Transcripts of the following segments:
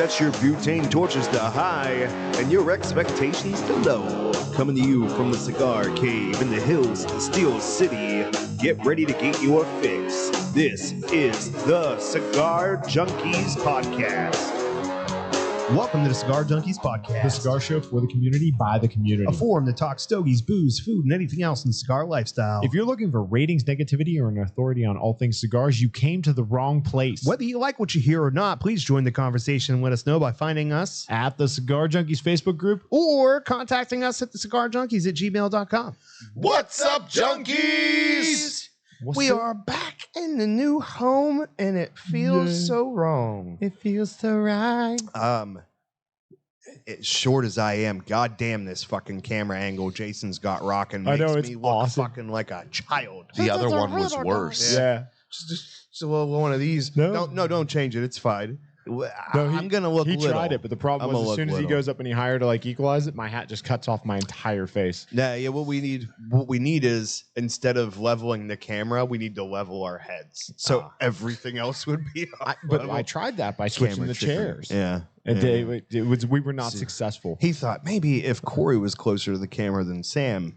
Set your butane torches to high and your expectations to low. Coming to you from the Cigar Cave in the hills of the Steel City. Get ready to get your fix. This is the Cigar Junkies Podcast. Welcome to the Cigar Junkies Podcast. The cigar show for the community, by the community. A forum to talk stogies, booze, food, and anything else in the cigar lifestyle. If you're looking for ratings, negativity, or an authority on all things cigars, you came to the wrong place. Whether you like what you hear or not, please join the conversation and let us know by finding us At the Cigar Junkies Facebook group. or contacting us at thecigarjunkies@gmail.com. What's up, junkies? We are back in the new home, and it feels so wrong. It feels so right. As short as I am, goddamn this fucking camera angle Jason's got rocking I makes know, it's me look awesome. fucking like a child. The other one was worse. Yeah. Just one of these. No. Don't change it. It's fine. No, I'm gonna look He little. tried it, but the problem I'm was gonna as soon look as he little. goes up and he hired to like equalize it, my hat just cuts off my entire face. Yeah. What we need is, instead of leveling the camera, we need to level our heads. So everything else would be But I tried that by switching the chairs. Yeah. And Yeah. we were not successful. He thought maybe if Corey was closer to the camera than Sam,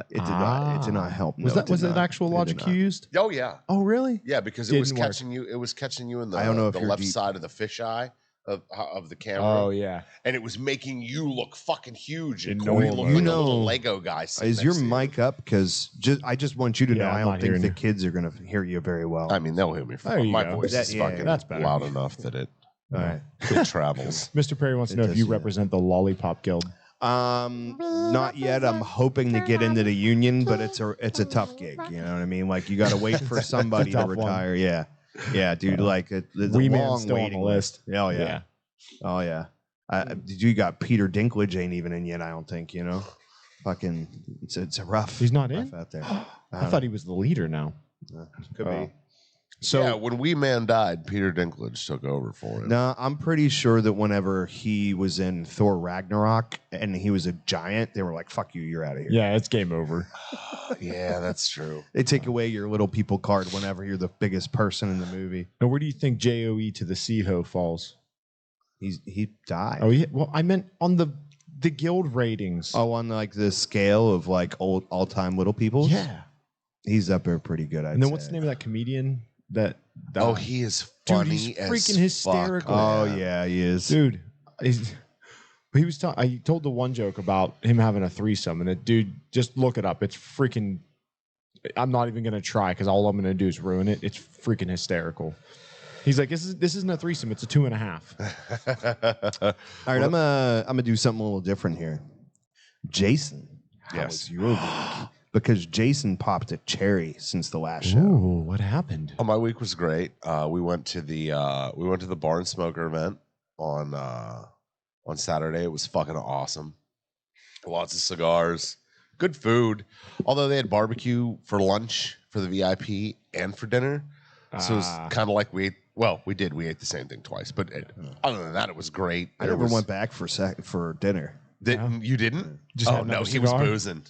it did not help. Was that an actual logic you used? Oh yeah, Oh, really? yeah, because it was Didn't work. catching you. It was catching you in the, I don't know if the you're left deep. side of the fisheye of the camera. Oh, yeah. And it was making you look fucking huge. And Enormous. Corey looked You like a know- little Lego guy. sitting Is your next to you. mic up? Because I just want you to know Yeah, I I'm don't not think hearing the you. kids are going to hear you very well. I mean, they'll hear me. There you My go. voice That- is yeah, fucking that's better. loud enough that it All right. travels. Mr. Perry wants to It know if does, you yeah. represent the Lollipop Guild. Not yet. I'm hoping to get into the union, but it's a tough gig. You know what I mean? Like you got to wait for somebody to tough one. retire. Yeah, dude. Like the Wee Man's long still on waiting the list. Oh yeah. Oh yeah. You got Peter Dinklage ain't even in yet. I don't think. You know, fucking. It's a rough. He's not rough in? out there. I thought he was the leader now. Could Oh. be. So yeah, when Wee Man died, Peter Dinklage took over for him. No, I'm pretty sure that whenever he was in Thor Ragnarok and he was a giant, they were like, "Fuck you, you're out of here." yeah, it's game over. Yeah, that's true. They take away your little people card whenever you're the biggest person in the movie. Now, where do you think JOE to the Seaho falls? He died. Oh, yeah. Well, I meant on the guild ratings. Oh, on like the scale of like all time little people. yeah. He's up there pretty good. And then what's the name of that comedian that Oh, he is Dude, funny he's as freaking fuck. hysterical. Oh yeah, he is. dude? He was. I told the one joke about him having a threesome, and it, dude, just look it up. It's freaking. I'm not even gonna try because all I'm gonna do is ruin it. It's freaking hysterical. He's like, this isn't a threesome. It's a 2.5. All right, I'm gonna do something a little different here. Jason, how Yes. was your week? Because Jason popped a cherry since the last show. Ooh, what happened? Oh, my week was great. We went to the Barn Smoker event on Saturday. It was fucking awesome. Lots of cigars, good food. Although they had barbecue for lunch for the VIP and for dinner, so it was kind of like we ate. Well, we ate the same thing twice, but other than that, it was great. I never went back for dinner. You didn't? Just had Oh no, another he was cigar? boozing.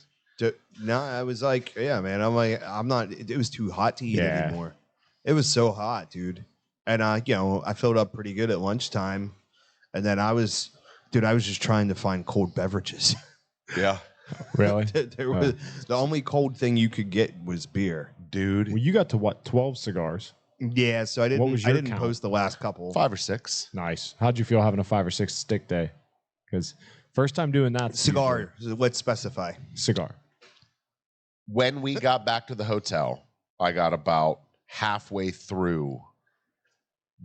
No, I was like, yeah, man. I'm not. It was too hot to eat Yeah. anymore. It was so hot, dude. And I filled up pretty good at lunchtime, and then I was just trying to find cold beverages. Yeah, Really? There was the only cold thing you could get was beer. dude. Well, you got to what? 12 cigars. Yeah, so I What was didn't your count? post the last couple. 5 or 6. Nice. How'd you feel having a 5 or 6 stick day? Because first time doing that. Cigar. Let's specify. Cigar. When we got back to the hotel, I got about halfway through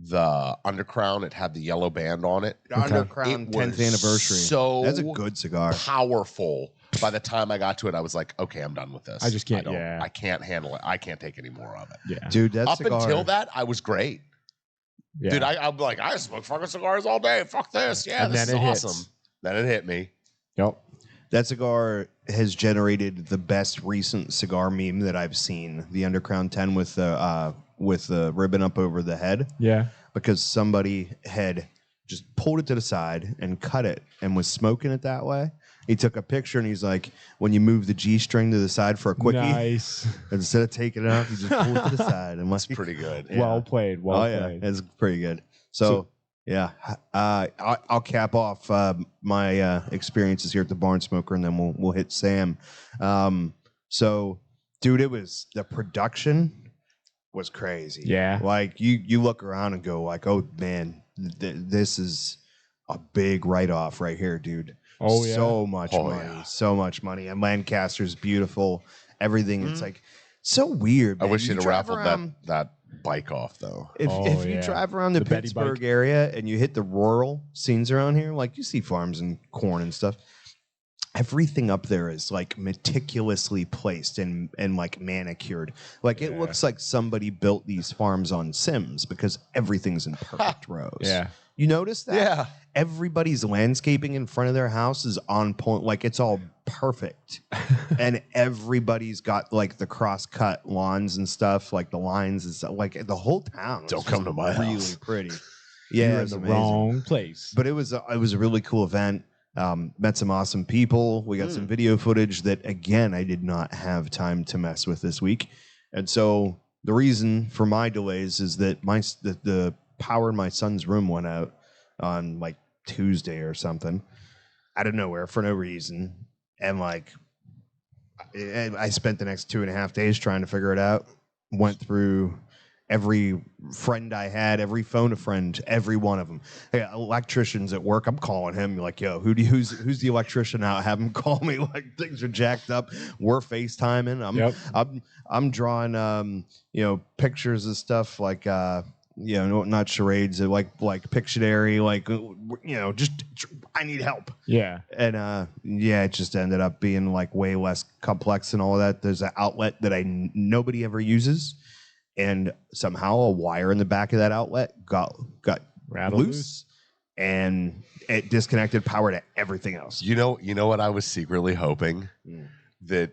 the Undercrown. It had the yellow band on it. Undercrown It 10th was anniversary. so That's a good cigar. Powerful. By the time I got to it, I was like, okay, I'm done with this. I just can't- yeah. I can't handle it. I can't take any more of it. Yeah. Dude, that Up cigar. until that, I was great. Yeah. Dude, I'm like, I smoke fucking cigars all day. Fuck this. Yeah, And this then is it hits. awesome. Then it hit me. Yep. That cigar has generated the best recent cigar meme that I've seen. The Undercrown 10 with the ribbon up over the head. Yeah. Because somebody had just pulled it to the side and cut it and was smoking it that way. He took a picture and he's like, when you move the G string to the side for a quickie, Nice. instead of taking it off, you just pull it to the side. And That's pretty good. Well played. Well oh, yeah. played. It's pretty good. So Yeah. I'll cap off my experiences here at the Barn Smoker, and then we'll hit Sam. So, dude, it was the production was crazy. Yeah. Like you look around and go like, oh man, this is a big write off right here, dude. Oh, yeah. So much money, yeah. so much money. And Lancaster's beautiful. Everything. It's like so weird. I Man. wish You you'd have drive raffled around- that bike off though. If you yeah. drive around the Betty bike. Pittsburgh area and you hit the rural scenes around here, like you see farms and corn and stuff, everything up there is like meticulously placed and like manicured. Like it looks like somebody built these farms on Sims because everything's in perfect rows. Yeah. You notice that? Yeah. Everybody's landscaping in front of their house is on point. Like it's all perfect. And everybody's got like the cross-cut lawns and stuff, like the lines and stuff. Like the whole town. was Don't come just to my really house. pretty. You're Yeah, in it's the amazing. wrong place. But it was a really cool event. Met some awesome people. We got some video footage that again I did not have time to mess with this week, and so the reason for my delays is that the power in my son's room went out on like Tuesday or something out of nowhere for no reason, and like I spent the next 2.5 days trying to figure it out. Went through every friend I had, every phone a friend, every one of them. Hey, electricians at work, I'm calling him like, yo, who's the electrician out? Have him call me. Like things are jacked up. We're FaceTiming. I'm drawing pictures of stuff like not charades, like Pictionary, like just I need help. Yeah. And it just ended up being like way less complex and all of that. There's an outlet that nobody ever uses. And somehow a wire in the back of that outlet got Rattled loose, and it disconnected power to everything else. You know what I was secretly hoping that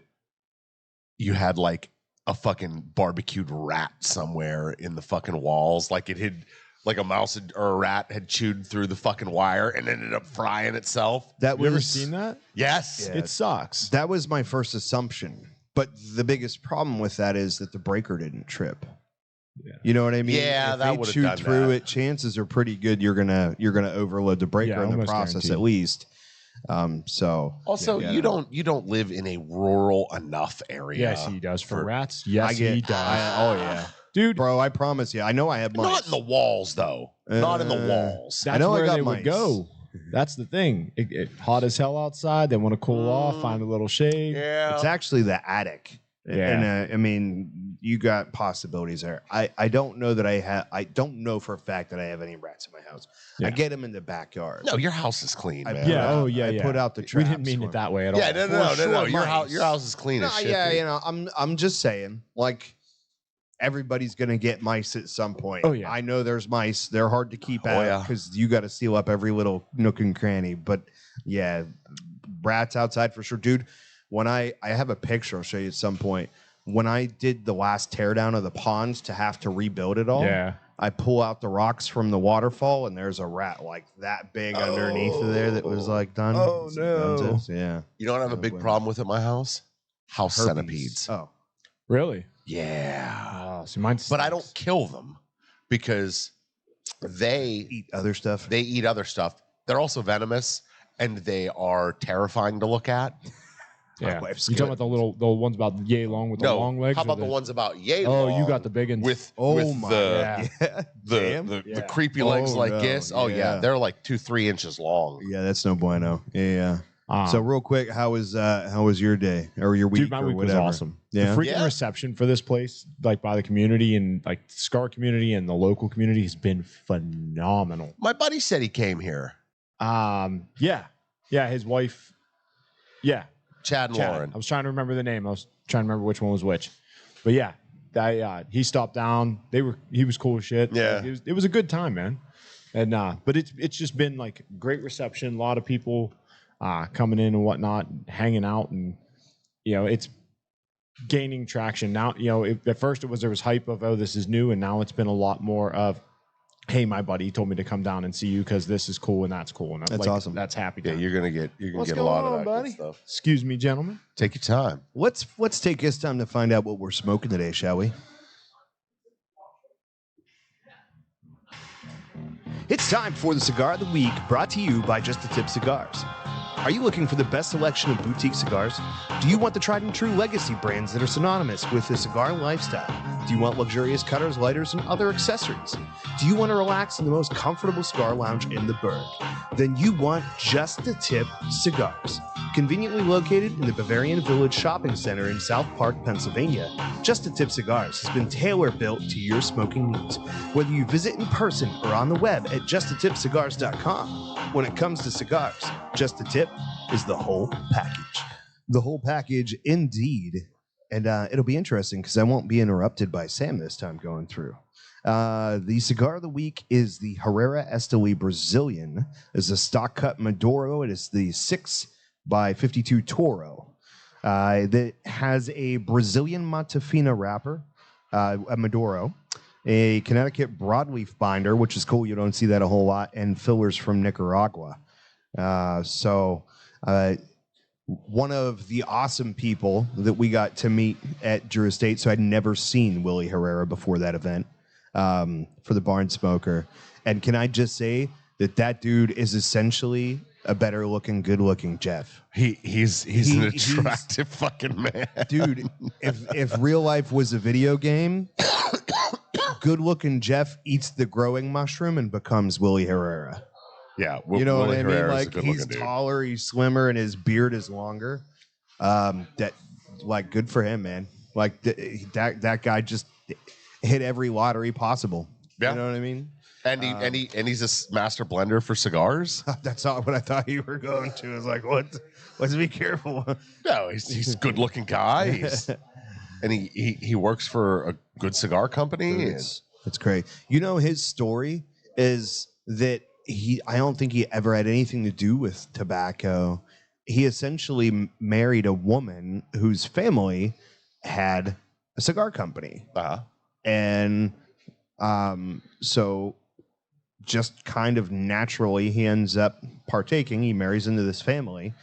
you had like a fucking barbecued rat somewhere in the fucking walls, like it had like a mouse or a rat had chewed through the fucking wire and ended up frying itself. That You ever seen that? Yes. Yeah. It sucks. That was my first assumption. But the biggest problem with that is that the breaker didn't trip. Yeah. You know what I mean? Yeah, if that they would've chewed done through that. it, chances are pretty good you're gonna overload the breaker Yeah, in the almost process guaranteed. at least. So Also, yeah, you don't live in a rural enough area. Yes, he does. For rats, yes, he he does. oh yeah, Dude, bro. I promise you. I know I have mice. Not in the walls though. Not in the walls. that's know I where got they mice. would go. That's the thing. It hot as hell outside. They want to cool off, find a little shade. Yeah. It's actually the attic. Yeah. And I mean, you got possibilities there. I don't know that I don't know for a fact that I have any rats in my house. Yeah. I get them in the backyard. No, your house is clean, I man. put Yeah. out- Oh, yeah. I yeah. put out the We traps. didn't mean it that way at all. Yeah, no. sure, Your mice. house is clean as shit. Yeah, dude. I'm just saying, like, everybody's gonna get mice at some point. Oh, yeah. I know there's mice. They're hard to keep Oh, out yeah. because you got to seal up every little nook and cranny. But yeah, rats outside for sure, dude. When I have a picture, I'll show you at some point. When I did the last teardown of the ponds to have to rebuild it all, Yeah. I pull out the rocks from the waterfall, and there's a rat like that big underneath of there that was like done. Oh, no. Dunzo. Yeah. You know what I have a big problem with at my house? House Herpes. centipedes. Oh. Really? Yeah. Oh, see, mine But I stinks. don't kill them because they Eat other stuff. eat other stuff. They're also venomous and they are terrifying to look at. Yeah. My wife's You talking good. about the ones about yay long with the long legs? How or about the ones about yay Oh, long you got the big ones. with Oh my the yeah. the, Damn. the, Yeah. the creepy legs Oh, like no. this. Oh yeah. Yeah. They're like 2-3 inches long. Yeah, that's no bueno. Yeah. Ah. So real quick, how was your day or your week Dude, my or week was whatever? awesome. Yeah. The freaking Yeah. reception for this place, like by the community and like the Cigar community and the local community, has been phenomenal. My buddy said he came here. Yeah, his wife, yeah, Chad and Chad. Lauren. I was trying to remember the name. I was trying to remember which one was which, but yeah, he stopped down. He was cool as shit. Yeah. Like, it was a good time, man. And but it's just been like great reception. A lot of people coming in and whatnot, hanging out, and it's gaining traction now. At first there was hype of, oh, this is new, and now it's been a lot more of, hey, my buddy told me to come down and see you because this is cool and that's cool. And That's awesome. That's happy. Yeah, time. you're gonna get What's a lot going of on, that buddy? good stuff. Excuse me, gentlemen. Take your time. Let's take this time to find out what we're smoking today, shall we? It's time for the Cigar of the Week, brought to you by Just a Tip Cigars. Are you looking for the best selection of boutique cigars? Do you want the tried and true legacy brands that are synonymous with the cigar lifestyle? Do you want luxurious cutters, lighters, and other accessories? Do you want to relax in the most comfortable cigar lounge in the burg? Then you want Just a Tip Cigars. Conveniently located in the Bavarian Village Shopping Center in South Park, Pennsylvania, Just a Tip Cigars has been tailor-built to your smoking needs. Whether you visit in person or on the web at justatipcigars.com, when it comes to cigars, Just a Tip is the whole package. The whole package, indeed. And it'll be interesting because I won't be interrupted by Sam this time going through. The cigar of the week is the Herrera Esteli Brazilian. It's a stock cut Maduro. It is the 6x52 Toro. That has a Brazilian Matafina wrapper, a Maduro, a Connecticut broadleaf binder, which is cool. You don't see that a whole lot, and fillers from Nicaragua. One of the awesome people that we got to meet at Drew Estate, so I'd never seen Willie Herrera before that event for the Barn Smoker. And can I just say that dude is essentially a better looking, good looking Jeff. He's an attractive fucking man. Dude, if real life was a video game, good looking Jeff eats the growing mushroom and becomes Willie Herrera. Yeah, You know Willie what I mean? Herrera's a Like good-looking he's dude. taller, he's slimmer, and his beard is longer. Good for him, man. Like that guy just hit every lottery possible. Yeah. You know what I mean? And he's a master blender for cigars. That's not what I thought you were going to. I was like, what? Let's be careful. No, he's a good looking guy. And he works for a good cigar company. It's great. You know, his story is that I don't think he ever had anything to do with tobacco. He essentially married a woman whose family had a cigar company. Uh-huh. And so just kind of naturally he ends up partaking. He marries into this family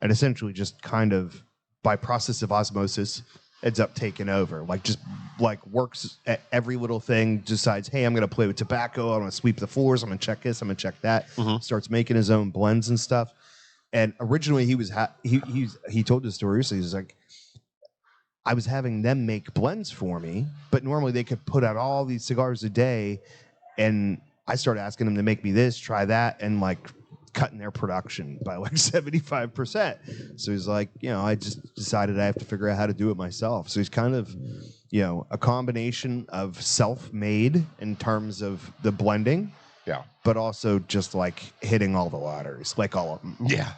and essentially just kind of by process of osmosis ends up taking over. Like works at every little thing, decides, hey, I'm going to play with tobacco. I'm going to sweep the floors. I'm going to check this. I'm going to check that. Mhm. Starts making his own blends and stuff. And originally he told the story. So he's like, I was having them make blends for me, but normally they could put out all these cigars a day. And I started asking them to make me this, try that, and like cutting their production by like 75%. So he's like, I just decided I have to figure out how to do it myself. So he's kind of, a combination of self-made in terms of the blending. Yeah. But also just like hitting all the lotteries, like all of them. Yeah.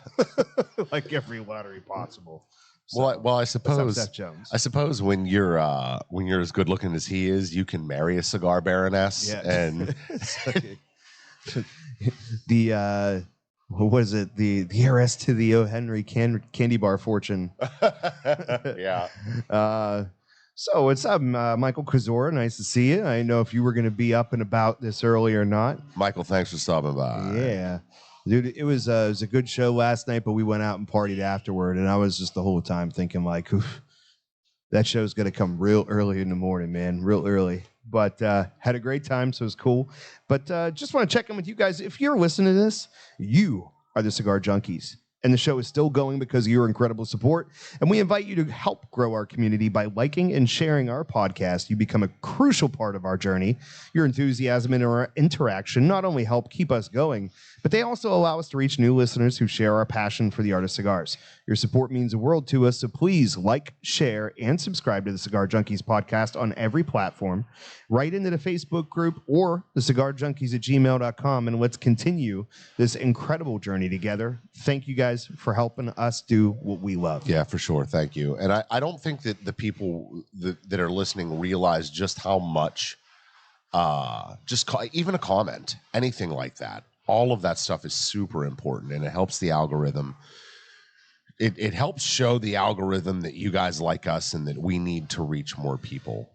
Like every lottery possible. Well, I That's suppose Seth Jones. I suppose when you're as good looking as he is, you can marry a cigar baroness. Yeah. And the what was it? The heiress to the O. Henry candy bar fortune. yeah. So what's up, Michael Kazor? Nice to see you. I didn't know if you were going to be up and about this early or not. Michael, thanks for stopping by. Yeah. Dude, it was a good show last night, but we went out and partied afterward, and I was just the whole time thinking like, oof, that show's going to come real early in the morning, man, real early. But had a great time, so it was cool. But just want to check in with you guys. If you're listening to this, you are the Cigar Junkies. And the show is still going because of your incredible support. And we invite you to help grow our community by liking and sharing our podcast. You become a crucial part of our journey. Your enthusiasm and our interaction not only help keep us going, but they also allow us to reach new listeners who share our passion for the art of cigars. Your support means the world to us, so please like, share, and subscribe to the Cigar Junkies podcast on every platform. Write into the Facebook group or the cigarjunkies@gmail.com, and let's continue this incredible journey together. Thank you guys for helping us do what we love. Yeah, for sure. Thank you. And I don't think that the people that are listening realize just how much, even a comment, anything like that, all of that stuff is super important, and it helps the algorithm. It helps show the algorithm that you guys like us and that we need to reach more people.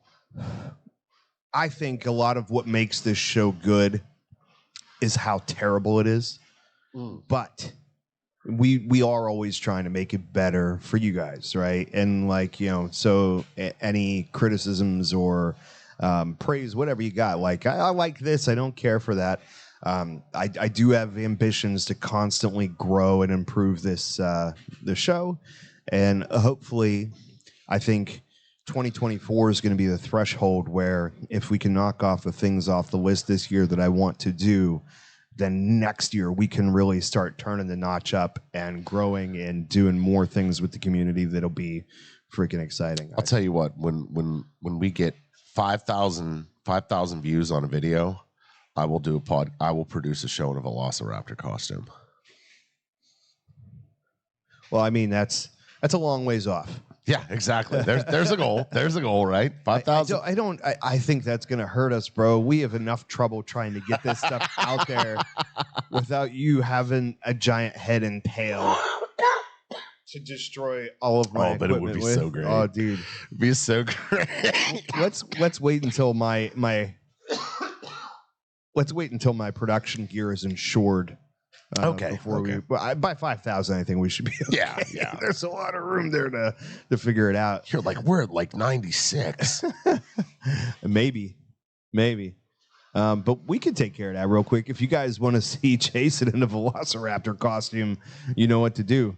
I think a lot of what makes this show good is how terrible it is. But we are always trying to make it better for you guys, right? And like, so any criticisms or praise, whatever you got, like, I like this, I don't care for that. I do have ambitions to constantly grow and improve the show, and hopefully, I think 2024 is going to be the threshold where if we can knock off the things off the list this year that I want to do, then next year we can really start turning the notch up and growing and doing more things with the community that'll be freaking exciting. I'll tell you what, when we get 5,000 views on a video, I will produce a show in a Velociraptor costume. Well, I mean that's a long ways off. Yeah, exactly. There's a goal. There's a goal, right? 5,000. I think that's going to hurt us, bro. We have enough trouble trying to get this stuff out there without you having a giant head and tail to destroy all of my. Oh, but it would be with. So great. Oh, dude, it'd be so great. let's wait until my let's wait until my production gear is insured. Okay. Before we by 5,000, I think we should be. Okay. Yeah. There's a lot of room there to figure it out. You're like, we're at like 96. Maybe. But we can take care of that real quick. If you guys want to see Jason in a Velociraptor costume, you know what to do.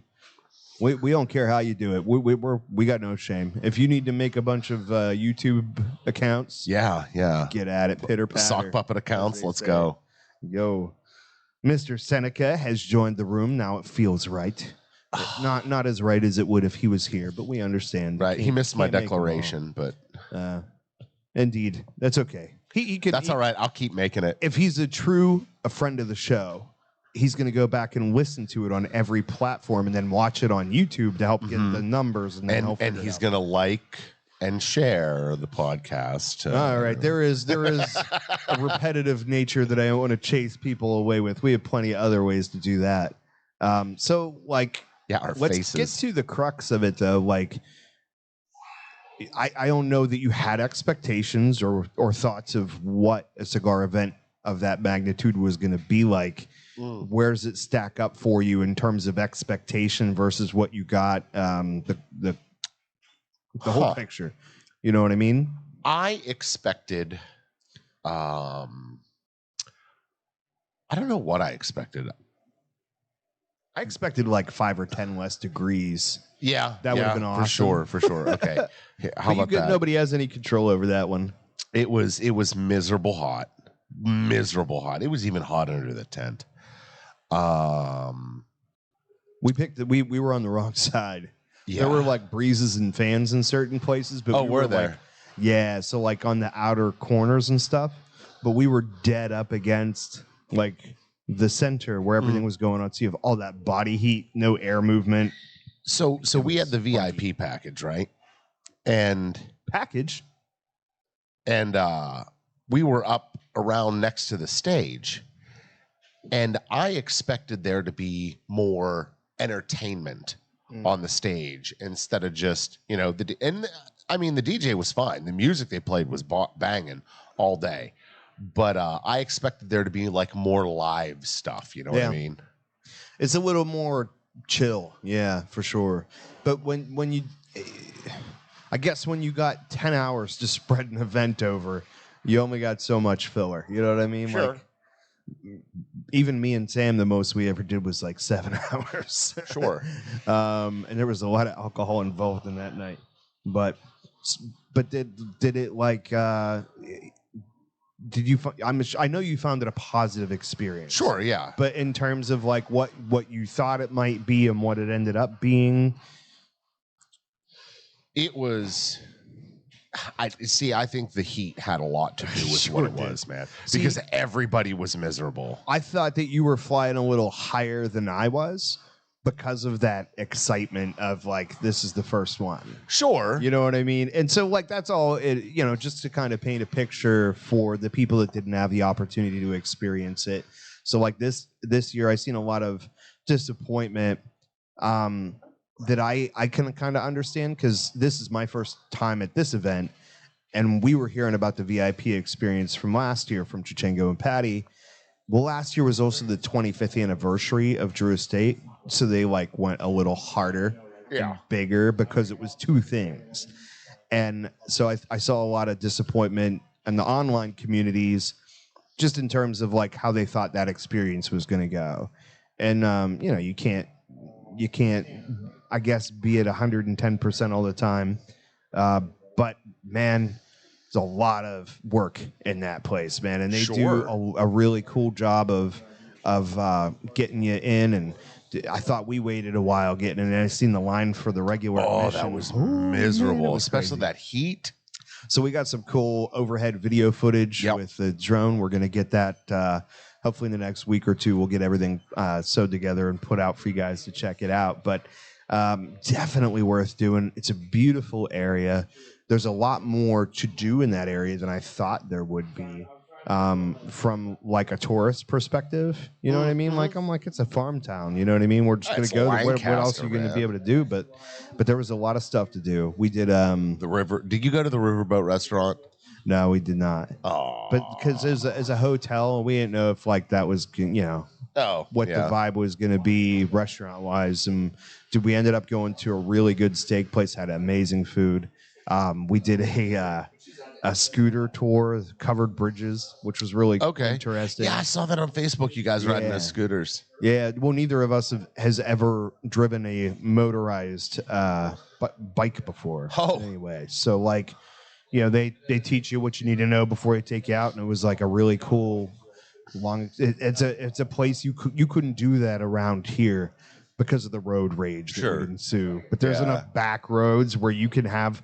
We don't care how you do it. We got no shame. If you need to make a bunch of YouTube accounts, yeah, get at it. Pitter patter. Sock puppet accounts. Let's go. Yo. Mr. Seneca has joined the room. Now it feels right. Not as right as it would if he was here, but we understand. Right. He missed my declaration, but indeed, that's okay. He could. That's all right. I'll keep making it. If he's a friend of the show, he's going to go back and listen to it on every platform and then watch it on YouTube to help get the numbers and he's going to like and share the podcast. All right, there is a repetitive nature that I don't want to chase people away with. We have plenty of other ways to do that. So, like, let's faces. get to the crux of it, though. Like, I don't know that you had expectations or thoughts of what a cigar event of that magnitude was going to be like. Where does it stack up for you in terms of expectation versus what you got? The whole picture. You know what I mean? I expected, I don't know what I expected. I expected like 5 or 10 less degrees. Yeah. That would have been awesome. For sure. Okay. How about that? Nobody has any control over that one. It was miserable hot. Miserable hot. It was even hot under the tent. We were on the wrong side. Yeah. There were like breezes and fans in certain places, but were there? Like, so like on the outer corners and stuff, but we were dead up against like the center where everything was going on. So you have all that body heat, no air movement. So we had the VIP package, right? And we were up around next to the stage, and I expected there to be more entertainment on the stage instead of just, the DJ was fine. The music they played was banging all day, but I expected there to be like more live stuff. You know what I mean? It's a little more chill. Yeah, for sure. But when you got 10 hours to spread an event over, you only got so much filler. You know what I mean? Sure. Like, even me and Sam, the most we ever did was like 7 hours. Sure. And there was a lot of alcohol involved in that night. But did it like? Did you? I know you found it a positive experience. Sure. Yeah. But in terms of like what you thought it might be and what it ended up being, it was. I think the heat had a lot to do with what it was, man. Because everybody was miserable. I thought that you were flying a little higher than I was because of that excitement of like, this is the first one. Sure. You know what I mean? And so like, that's all it, just to kind of paint a picture for the people that didn't have the opportunity to experience it. So like this year, I've seen a lot of disappointment, that I can kind of understand, because this is my first time at this event, and we were hearing about the VIP experience from last year from Chichengo and Patty. Well, last year was also the 25th anniversary of Drew Estate, so they like went a little harder and bigger because it was two things. And so I saw a lot of disappointment in the online communities just in terms of like how they thought that experience was going to go. And you know, you can't, I guess, be at 110% all the time. But man, there's a lot of work in that place, man, and they do a really cool job of getting you in. And I thought we waited a while getting in, and I seen the line for the regular admission. That was miserable, man, it was especially crazy. that heat. So we got some cool overhead video footage with the drone. We're going to get that hopefully in the next week or two. We'll get everything sewed together and put out for you guys to check it out. But definitely worth doing. It's a beautiful area. There's a lot more to do in that area than I thought there would be from like a tourist perspective. You know what I mean? Like, I'm like, it's a farm town. You know what I mean? We're just going to go. What else are you going to be able to do? But there was a lot of stuff to do. We did the river. Did you go to the Riverboat restaurant? No, we did not. Oh, but because as a hotel, we didn't know if like that was, you know, what the vibe was going to be restaurant wise. And we ended up going to a really good steak place, had amazing food. We did a scooter tour, covered bridges, which was really interesting. Yeah, I saw that on Facebook. You guys riding those scooters. Yeah, well, neither of us has ever driven a motorized bike before. Anyway, so like, you know, they teach you what you need to know before they take you out, and it was like a really cool long. It's a place you couldn't do that around here because of the road rage that would ensue. But there's enough back roads where you can have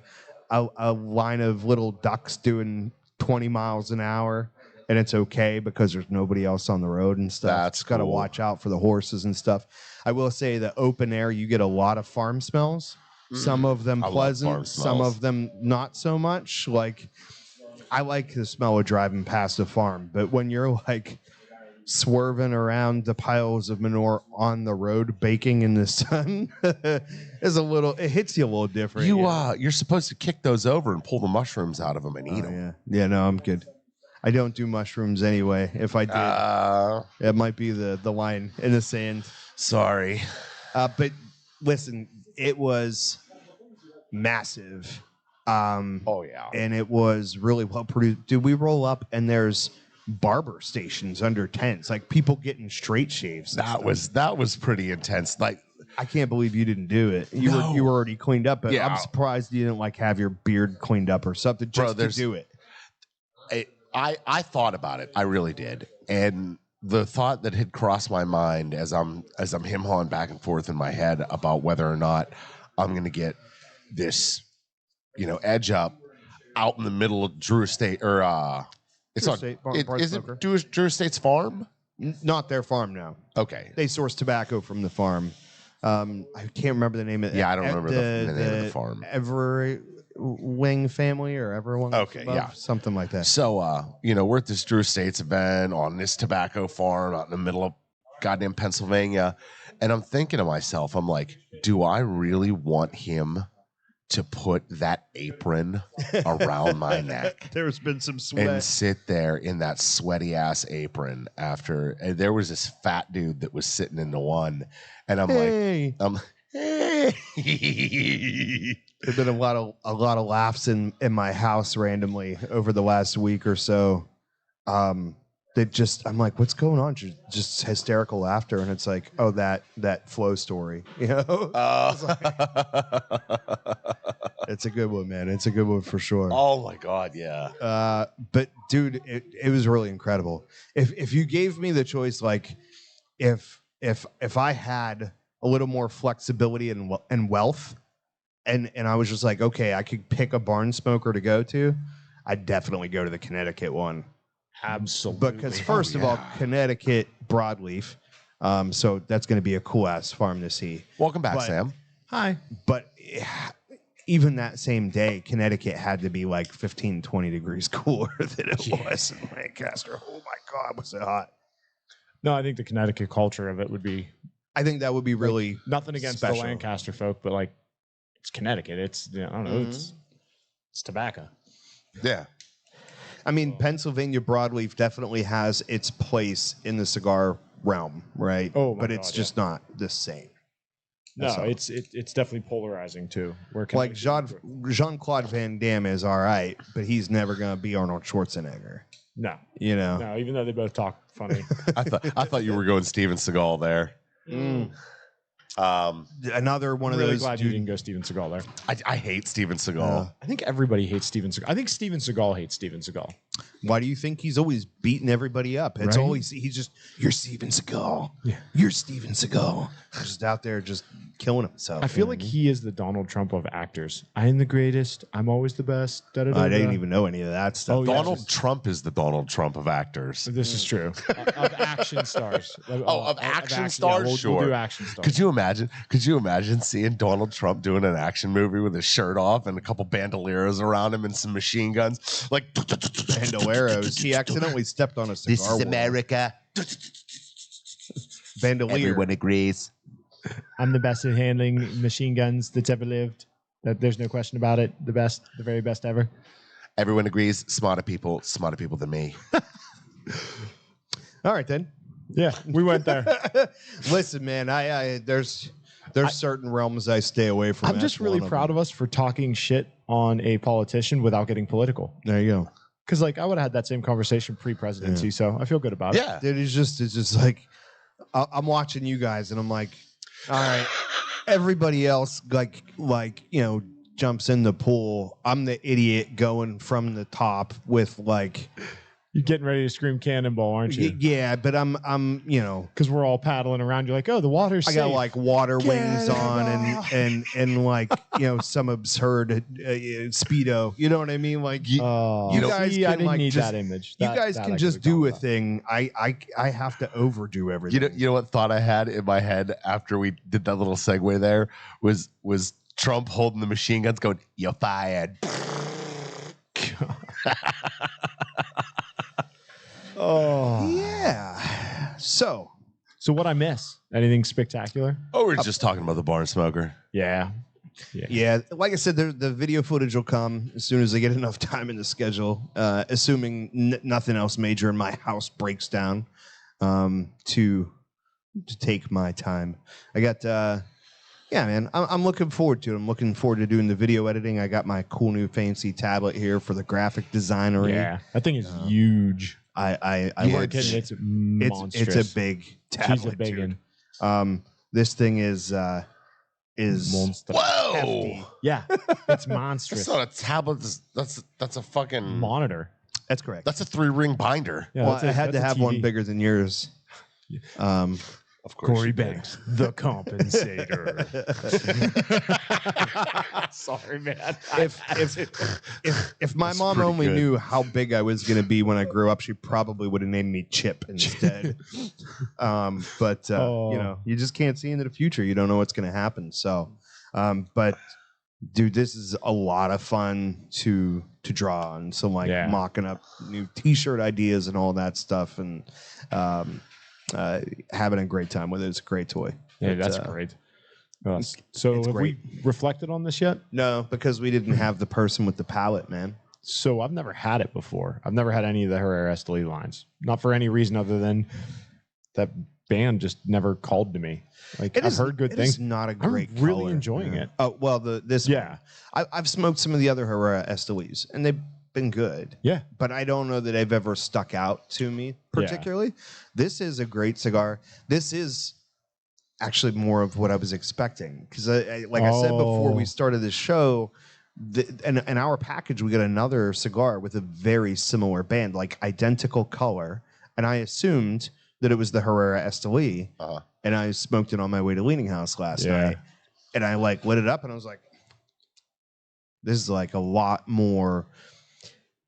a line of little ducks doing 20 miles an hour, and it's okay because there's nobody else on the road and stuff. That's got to watch out for the horses and stuff. I will say the open air, you get a lot of farm smells. Some of them pleasant, some of them not so much. Like, I like the smell of driving past a farm, but when you're like swerving around the piles of manure on the road, baking in the sun, is it hits you a little different. You're supposed to kick those over and pull the mushrooms out of them and eat them. Yeah, no, I'm good. I don't do mushrooms anyway. If I did, it might be the line in the sand. Sorry. But listen, it was massive. And it was really well produced. Dude, we roll up and there's barber stations under tents, like people getting straight shaves. That was pretty intense. Like, I can't believe you didn't do it. You were already cleaned up, but I'm surprised you didn't like have your beard cleaned up or something just to do it. I thought about it. I really did. And the thought that had crossed my mind as I'm him-hawing back and forth in my head about whether or not I'm going to get this, you know, edge up out in the middle of Drew Estate, or it's on. Is it Drew Estate's farm? Not their farm now. Okay, they source tobacco from the farm. I can't remember the name of it. Yeah, I don't remember the name of the farm. Everwing family or Everwing. Okay, something like that. So, you know, we're at this Drew Estates event on this tobacco farm out in the middle of goddamn Pennsylvania, and I'm thinking to myself, I'm like, do I really want him to put that apron around my neck? There's been some sweat. And sit there in that sweaty ass apron after. And there was this fat dude that was sitting in the one, and I'm hey. There's been a lot of laughs in my house randomly over the last week or so. I'm like, what's going on? Just hysterical laughter, and it's like, oh, that flow story, you know? It's a good one, man. It's a good one for sure. Oh my God, yeah. But dude, it was really incredible. If you gave me the choice, like, if I had a little more flexibility and wealth, and I was just like, okay, I could pick a barn smoker to go to, I'd definitely go to the Connecticut one. Absolutely. Because first of all, Connecticut broadleaf, so that's going to be a cool ass farm to see. Welcome back, Sam. Hi. But even that same day, Connecticut had to be like 15, 20 degrees cooler than it was in Lancaster. Oh my God, was it hot? No, I think the Connecticut culture of it would be. I think that would be really nothing against special. The Lancaster folk, but like it's Connecticut. It's I don't know. It's tobacco. Yeah. I mean, Pennsylvania broadleaf definitely has its place in the cigar realm, right? Oh, but it's just not the same. No, it's definitely polarizing too. Like Jean-Claude Van Damme is all right, but he's never going to be Arnold Schwarzenegger. No, You know. no. Even though they both talk funny. I thought you were going Steven Seagal there. Another one I'm of really those. glad you didn't go Steven Seagal there. I hate Steven Seagal. I think everybody hates Steven Seagal. I think Steven Seagal hates Steven Seagal. Why do you think he's always beating everybody up? It's Right? always he's just you're Steven Seagal. Yeah. You're Steven Seagal. Just out there just killing himself. I feel like he is the Donald Trump of actors. I am the greatest. I'm always the best. I didn't even know any of that stuff. Oh, yeah. Donald Trump is the Donald Trump of actors. This is true. Of action stars. Of action stars? Yeah, we'll Sure. do action stars. Could you imagine? Could you imagine seeing Donald Trump doing an action movie with his shirt off and a couple bandoleros around him and some machine guns? Like Bandoleros. He accidentally stepped on a cigar. wall. America. Bandolier. agrees. I'm the best at handling machine guns that's ever lived. There's no question about it. The best, the very best ever. Everyone agrees. Smarter people than me. All right then. Yeah, we went there. Listen, man. There's certain realms I stay away from. I'm just really proud of us for talking shit on a politician without getting political. There you go. Because like I would have had that same conversation pre-presidency, so I feel good about it. Yeah. Dude, it's just like I'm watching you guys, and I'm like, all right, everybody else like jumps in the pool. I'm the idiot going from the top with like, You're getting ready to scream cannonball, aren't you? yeah, but I'm Because we're all paddling around. You're like, oh, the water's I safe. got like water wings on Canada. and like some absurd speedo. You know what I mean? Like Oh, you guys see, I can, didn't like, need just- that image. you That- guys that can I just could've do gone a with. thing. I have to overdo everything. You know what thought I had in my head after we did that little segue there was Trump holding the machine guns going, "You're fired." Oh, Yeah. So so what I miss? Anything spectacular? Oh, we're just talking about the barn smoker. Yeah. yeah, like I said, the video footage will come as soon as I get enough time in the schedule, assuming nothing else major in my house breaks down, to take my time. I got, yeah, man, I'm looking forward to it. I'm looking forward to doing the video editing. I got my cool new fancy tablet here for the graphic designery. Yeah. That thing is huge. I You weren't it's- kidding. It's monstrous. It's a big tablet. She's a big dude. one. This thing is Monster. Whoa! hefty. Yeah. It's That's monstrous. not a tablet. That's a fucking. Monitor. That's correct. That's a 3-ring binder. Yeah, well, that's a- I had to that's a have one TV. bigger than yours. Of course. Corey you did. Banks, the compensator. Sorry, man. If my That's mom pretty only good. knew how big I was going to be when I grew up, she probably would have named me Chip instead. But Oh. you just can't see into the future. You don't know what's going to happen. So, but dude, this is a lot of fun to draw and so like Yeah. mocking up new T-shirt ideas and all that stuff and having a great time with it. It's a great toy. Yeah, But, that's great. So it's have we reflected on this yet? No, because we didn't have the person with the palette, man. So I've never had it before. I've never had any of the Herrera Esteli lines. Not for any reason other than that band just never called to me. Like I've heard good It things. is not a great I'm really color. enjoying it. Oh well, this Yeah. one. I've smoked some of the other Herrera Estelis, and they've been good. Yeah. But I don't know that they've ever stuck out to me particularly. This is a great cigar. This is actually more of what I was expecting because, like I said before we started this show, in our package we got another cigar with a very similar band, like identical color, and I assumed that it was the Herrera Esteli, and I smoked it on my way to Leaning House last night, and I like lit it up, and I was like, "This is like a lot more."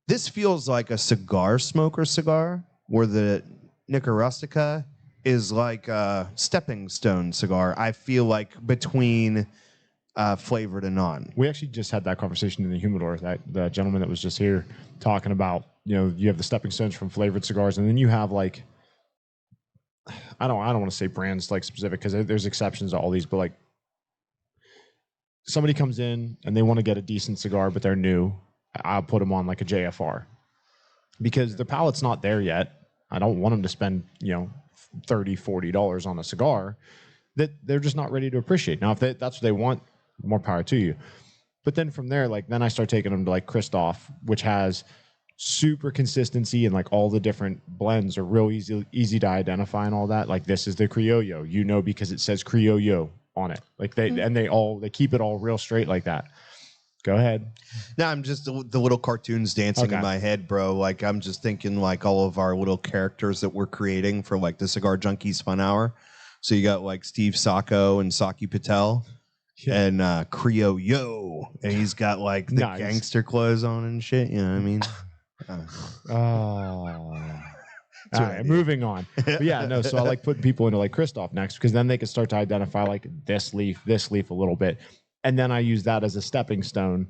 This feels like a cigar smoker cigar, where the Nica Rustica is like a stepping stone cigar. I feel like between flavored and non. We actually just had that conversation in the humidor. That the gentleman that was just here talking about, you have the stepping stones from flavored cigars, and then you have like, I don't want to say brands like specific because there's exceptions to all these, but like somebody comes in and they want to get a decent cigar, but they're new. I'll put them on like a JFR because their palate's not there yet. I don't want them to spend, $30-$40 on a cigar that they're just not ready to appreciate. Now, if that's what they want, more power to you. But then from there, then I start taking them to like Christoph, which has super consistency, and like all the different blends are real easy to identify and all that. Like this is the Criollo, because it says Criollo on it. Like they keep it all real straight like that. Go ahead. No, I'm just the little cartoons dancing in my head, bro. Like I'm just thinking like all of our little characters that we're creating for like the Cigar Junkies Fun Hour. So you got like Steve Sacco and Saki Patel and Criollo, and he's got like the gangster clothes on and shit. You know what I mean? All right, moving on. But yeah, no. So I like putting people into like Christoph next because then they can start to identify like this leaf a little bit, and then I use that as a stepping stone,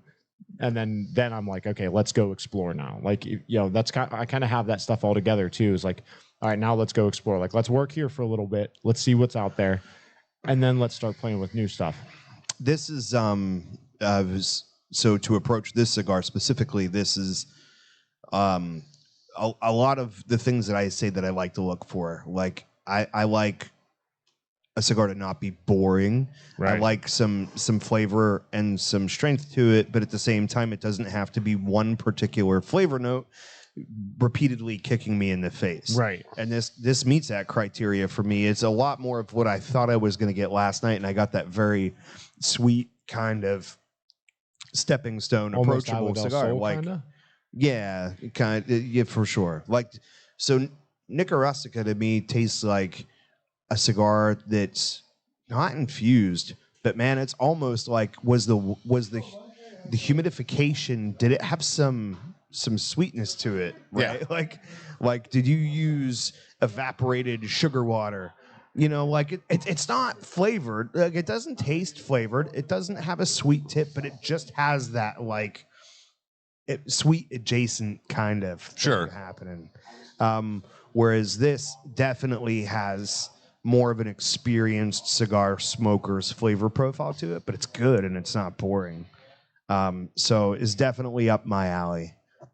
and then I'm like, okay, let's go explore now. Like that's I kind of have that stuff all together too. Is like, all right, now let's go explore. Like let's work here for a little bit. Let's see what's out there, and then let's start playing with new stuff. This is so to approach this cigar specifically, this is a lot of the things that I say that I like to look for. Like I like a cigar to not be boring. Right. I like some flavor and some strength to it, but at the same time, it doesn't have to be one particular flavor note repeatedly kicking me in the face. Right. And this meets that criteria for me. It's a lot more of what I thought I was going to get last night, and I got that very sweet kind of stepping stone, almost approachable cigar. Like, kinda? Yeah, yeah, for sure. Like, so Nica Rustica to me tastes like a cigar that's not infused, but man, it's almost like was the humidification? Did it have some sweetness to it? Right? Yeah. Like did you use evaporated sugar water? Like it's not flavored. Like it doesn't taste flavored. It doesn't have a sweet tip, but it just has that like sweet adjacent kind of thing happening. Whereas this definitely has more of an experienced cigar smoker's flavor profile to it, but it's good and it's not boring. So it's definitely up my alley.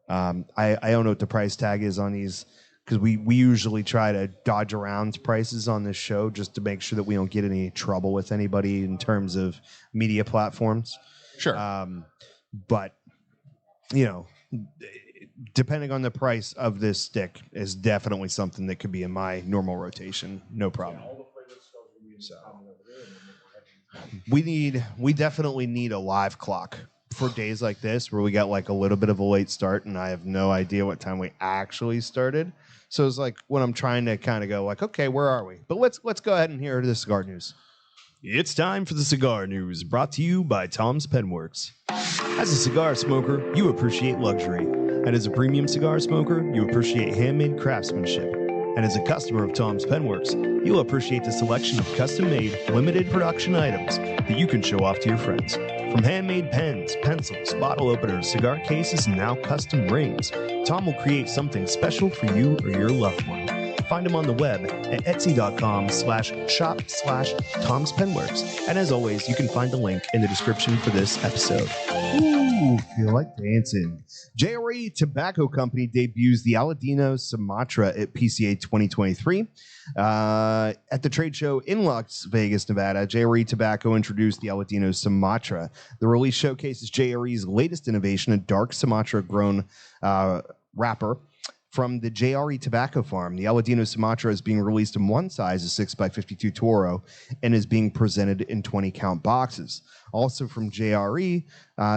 I don't know what the price tag is on these because we usually try to dodge around prices on this show just to make sure that we don't get any trouble with anybody in terms of media platforms. Sure. But depending on the price of this stick is definitely something that could be in my normal rotation. No problem. So we definitely need a live clock for days like this where we got like a little bit of a late start and I have no idea what time we actually started. So it's like when I'm trying to kind of go like, okay, where are we? But let's go ahead and hear the cigar news. It's time for the cigar news, brought to you by Tom's Penworks. As a cigar smoker, you appreciate luxury. And as a premium cigar smoker, you appreciate handmade craftsmanship. And as a customer of Tom's Penworks, you'll appreciate the selection of custom-made, limited production items that you can show off to your friends. From handmade pens, pencils, bottle openers, cigar cases, and now custom rings, Tom will create something special for you or your loved one. Find him on the web at etsy.com/shop/Tom's Penworks. And as always, you can find the link in the description for this episode. Ooh, feel like dancing. JRE Tobacco Company debuts the Aladino Sumatra at PCA 2023. At the trade show in Las Vegas, Nevada, JRE Tobacco introduced the Aladino Sumatra. The release showcases JRE's latest innovation, a dark Sumatra-grown wrapper. From the JRE Tobacco Farm, the Aladino Sumatra is being released in one size, a 6x52 Toro, and is being presented in 20-count boxes. Also from JRE,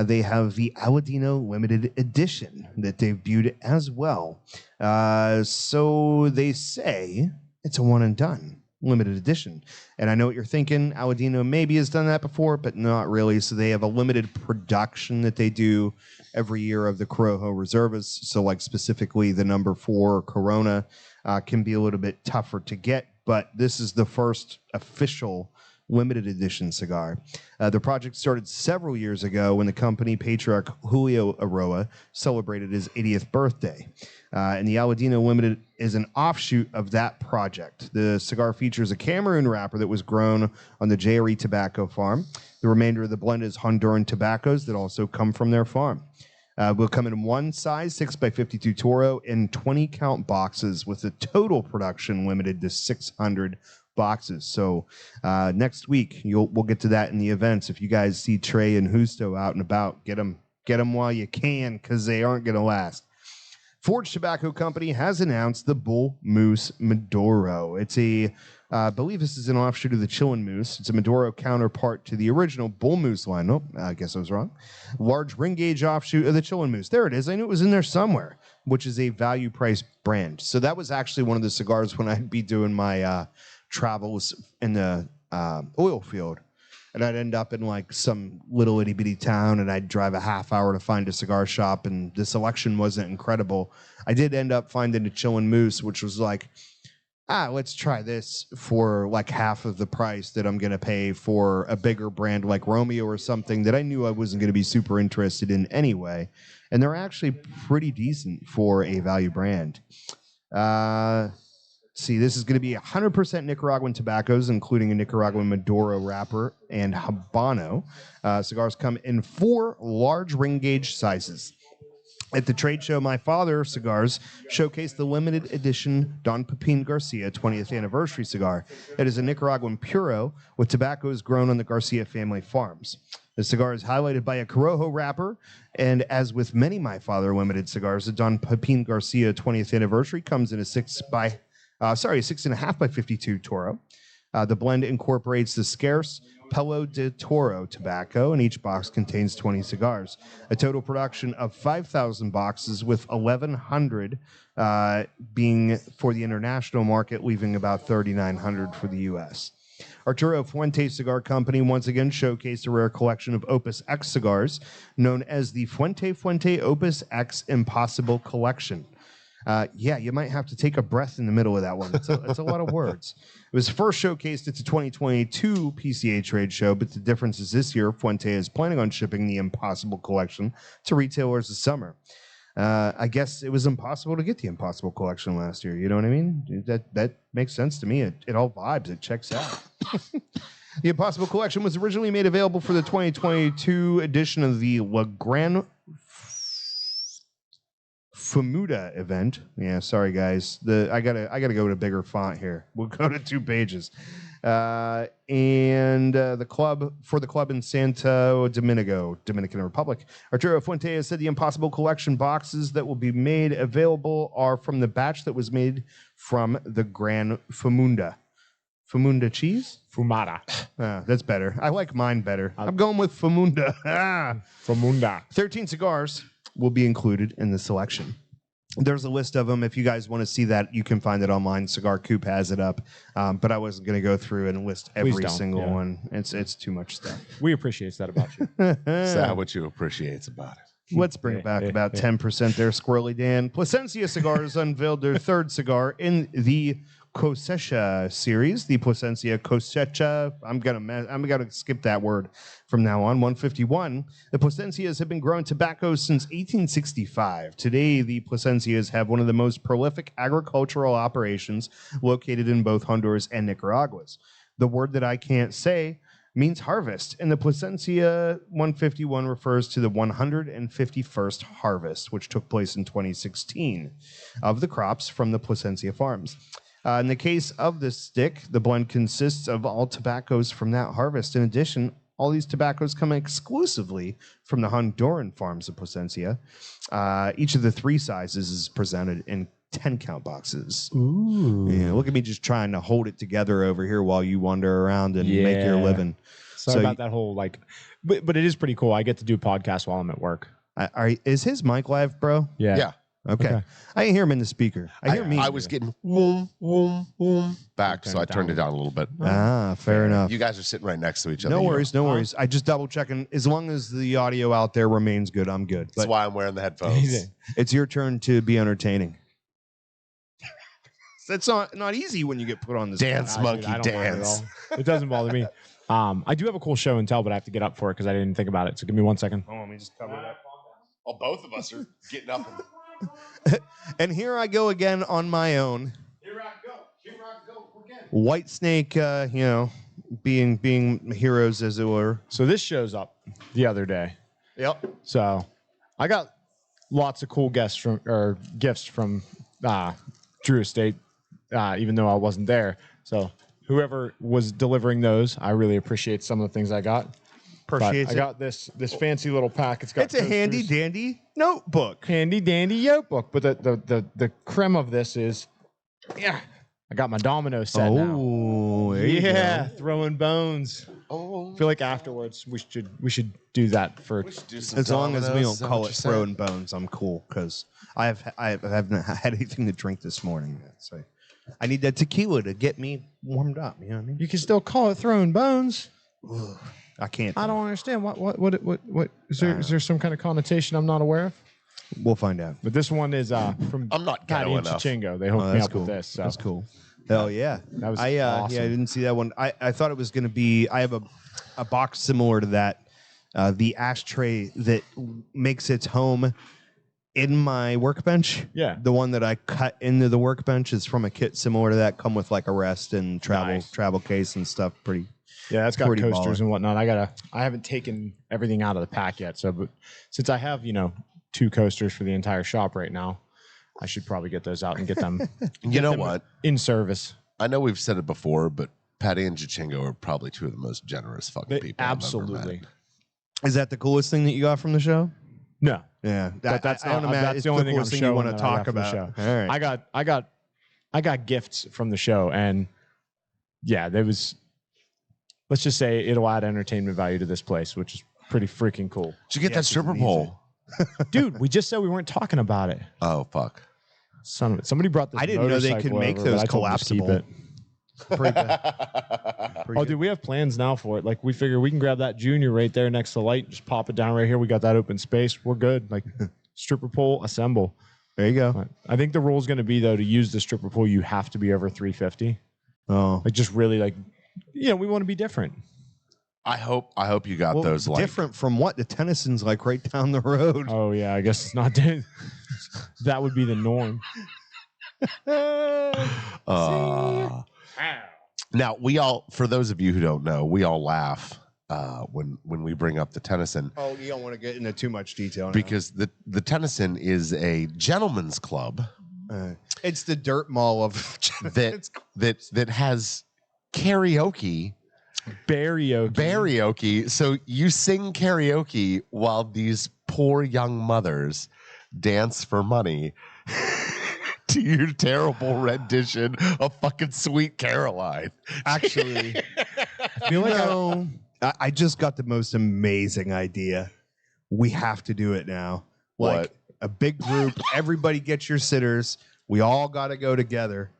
they have the Aladino Limited Edition that debuted as well. So they say it's a one-and-done limited edition. And I know what you're thinking. Aladino maybe has done that before, but not really. So they have a limited production that they do every year of the Corojo Reservas. So like specifically the number 4 Corona can be a little bit tougher to get, but this is the first official limited edition cigar. The project started several years ago when the company patriarch Julio Aroa celebrated his 80th birthday. And the Aladino Limited is an offshoot of that project. The cigar features a Cameroon wrapper that was grown on the JRE Tobacco Farm. The remainder of the blend is Honduran tobaccos that also come from their farm. Will come in one size, 6x52 Toro, in 20-count boxes with a total production limited to 600 boxes. So next week, we'll get to that in the events. If you guys see Trey and Justo out and about, get them while you can because they aren't going to last. Forge Tobacco Company has announced the Bull Moose Maduro. It's I believe this is an offshoot of the Chillin' Moose. It's a Maduro counterpart to the original Bull Moose line. Nope, I guess I was wrong. Large ring gauge offshoot of the Chillin' Moose. There it is. I knew it was in there somewhere, which is a value price brand. So that was actually one of the cigars when I'd be doing my travels in the oil field. And I'd end up in like some little itty bitty town and I'd drive a half hour to find a cigar shop and the selection wasn't incredible. I did end up finding a Chillin' Moose, which was like, let's try this for like half of the price that I'm going to pay for a bigger brand like Romeo or something that I knew I wasn't going to be super interested in anyway. And they're actually pretty decent for a value brand. See, this is going to be 100% Nicaraguan tobaccos, including a Nicaraguan Maduro wrapper and Habano. Cigars come in 4 large ring gauge sizes. At the trade show, My Father Cigars showcased the limited edition Don Pepin Garcia 20th anniversary cigar. It is a Nicaraguan puro with tobaccos grown on the Garcia family farms. The cigar is highlighted by a Corojo wrapper, and as with many My Father limited cigars, the Don Pepin Garcia 20th anniversary comes in a 6.5 by 52 Toro. The blend incorporates the scarce Pelo de Toro tobacco, and each box contains 20 cigars. A total production of 5,000 boxes, with 1,100 being for the international market, leaving about 3,900 for the U.S. Arturo Fuente Cigar Company once again showcased a rare collection of Opus X cigars, known as the Fuente Opus X Impossible Collection. Yeah, you might have to take a breath in the middle of that one. It's a lot of words. It was first showcased at the 2022 PCA trade show, but the difference is this year, Fuente is planning on shipping the Impossible Collection to retailers this summer. I guess it was impossible to get the Impossible Collection last year. You know what I mean? That makes sense to me. It all vibes. It checks out. The Impossible Collection was originally made available for the 2022 edition of the La Gran Famuda event. Yeah, sorry guys. I gotta go to bigger font here. We'll go to 2 pages. The club in Santo Domingo, Dominican Republic. Arturo Fuente has said the Impossible Collection boxes that will be made available are from the batch that was made from the Gran Famunda. Famunda cheese? Fumada. That's better. I like mine better. I'm going with Famunda. Famunda. 13 cigars will be included in the selection. There's a list of them. If you guys want to see that, you can find it online. Cigar Coop has it up. But I wasn't going to go through and list every single one. It's too much stuff. We appreciate that about you. Is that what you appreciate about it? Let's bring back about 10% there, Squirrely Dan. Plasencia Cigars unveiled their 3rd cigar in the Cosecha series, the Plasencia Cosecha. I'm gonna skip that word from now on. 151. The Plasencias have been growing tobacco since 1865. Today, the Plasencias have one of the most prolific agricultural operations located in both Honduras and Nicaragua. The word that I can't say means harvest, and the Plasencia 151 refers to the 151st harvest, which took place in 2016 of the crops from the Plasencia farms. In the case of this stick, the blend consists of all tobaccos from that harvest. In addition, all these tobaccos come exclusively from the Honduran farms of Plasencia. Each of the 3 sizes is presented in 10-count boxes. Ooh. Yeah, look at me just trying to hold it together over here while you wander around and make your living. Sorry about that whole, but it is pretty cool. I get to do podcasts while I'm at work. Is his mic live, bro? Yeah. Okay. I didn't hear him in the speaker. I was getting boom, boom, boom back, so I turned it down a little bit. Fair enough. You guys are sitting right next to each other. No worries. I just double checking. As long as the audio out there remains good, I'm good. That's why I'm wearing the headphones. It's your turn to be entertaining. That's not easy when you get put on this. Dance, monkey, dance. It doesn't bother me. I do have a cool show and tell, but I have to get up for it because I didn't think about it. So give me 1 second. Oh, let me just cover it up. Well, both of us are getting up. And here I go again on my own. Here I go again. White Snake, being heroes as it were. So this shows up the other day. Yep. So I got lots of cool gifts from Drew Estate, even though I wasn't there. So whoever was delivering those, I really appreciate some of the things I got. Appreciate I it. got this fancy little pack. It's got It's a handy coasters. dandy notebook. Handy dandy yoke book. But the creme of this is, yeah, I got my domino set now. Oh, there you Yeah, go. throwing bones. Oh, I feel like afterwards we should do that for. we should do some As long as we dominoes, is don't that call what it you're saying? throwing bones, I'm cool because I haven't had anything to drink this morning yet. So I need that tequila to get me warmed up. You know what I mean? You can still call it throwing bones. Ugh, I can't. I don't understand what is there some kind of connotation I'm not aware of? We'll find out. But this one is from I'm not Patty ghetto and enough. Chichingo. They hooked Oh, me that's up cool. with this. So. That's cool. Hell yeah! That was I awesome. yeah, I didn't see that one. I thought it was going to be. I have a box similar to that. The ashtray that makes its home in my workbench. Yeah. The one that I cut into the workbench is from a kit similar to that. Come with like a rest and Nice. travel case and stuff. Pretty. Yeah, it's got Pretty coasters baller. and whatnot. I haven't taken everything out of the pack yet. So, but since I have 2 coasters for the entire shop right now, I should probably get those out and get them You know what? in service. I know we've said it before, but Patty and Jachingo are probably 2 of the most generous fucking people. I've ever Absolutely. met. Is that the coolest thing that you got from the show? No, Yeah, but that's I don't not, imagine that's it's the only thing I'm coolest thing you want showing to that I talk got from the about. show. All right. I got gifts from the show, and yeah, there was. Let's just say it'll add entertainment value to this place, which is pretty freaking cool. Did you get Yeah, that it's stripper amazing. pole? Dude, we just said we weren't talking about it. Oh, fuck. Son of it. Somebody brought this. I didn't know they could motorcycle make over, but those I told them to just keep collapsible. it. Pretty good. Pretty Oh, good. dude, we have plans now for it. Like, we figure we can grab that Junior right there next to the light, just pop it down right here. We got that open space. We're good. Like, stripper pole, assemble. There you go. But I think the rule is going to be, though, to use the stripper pole, you have to be over 350. Oh, Like, just really, like, we want to be different. I hope you got well, those like different from what the Tennyson's like right down the road. Oh, yeah, I guess it's not. That would be the norm. Now we all, for those of you who don't know, we all laugh when we bring up the Tennyson Oh, you don't want to get into too much detail now. because the Tennyson is a gentleman's club It's the dirt mall of that has karaoke. Karaoke. So you sing karaoke while these poor young mothers dance for money to your terrible rendition of fucking Sweet Caroline. Actually, I feel like I just got the most amazing idea. We have to do it now. Like What? a big group, everybody get your sitters. We all got to go together,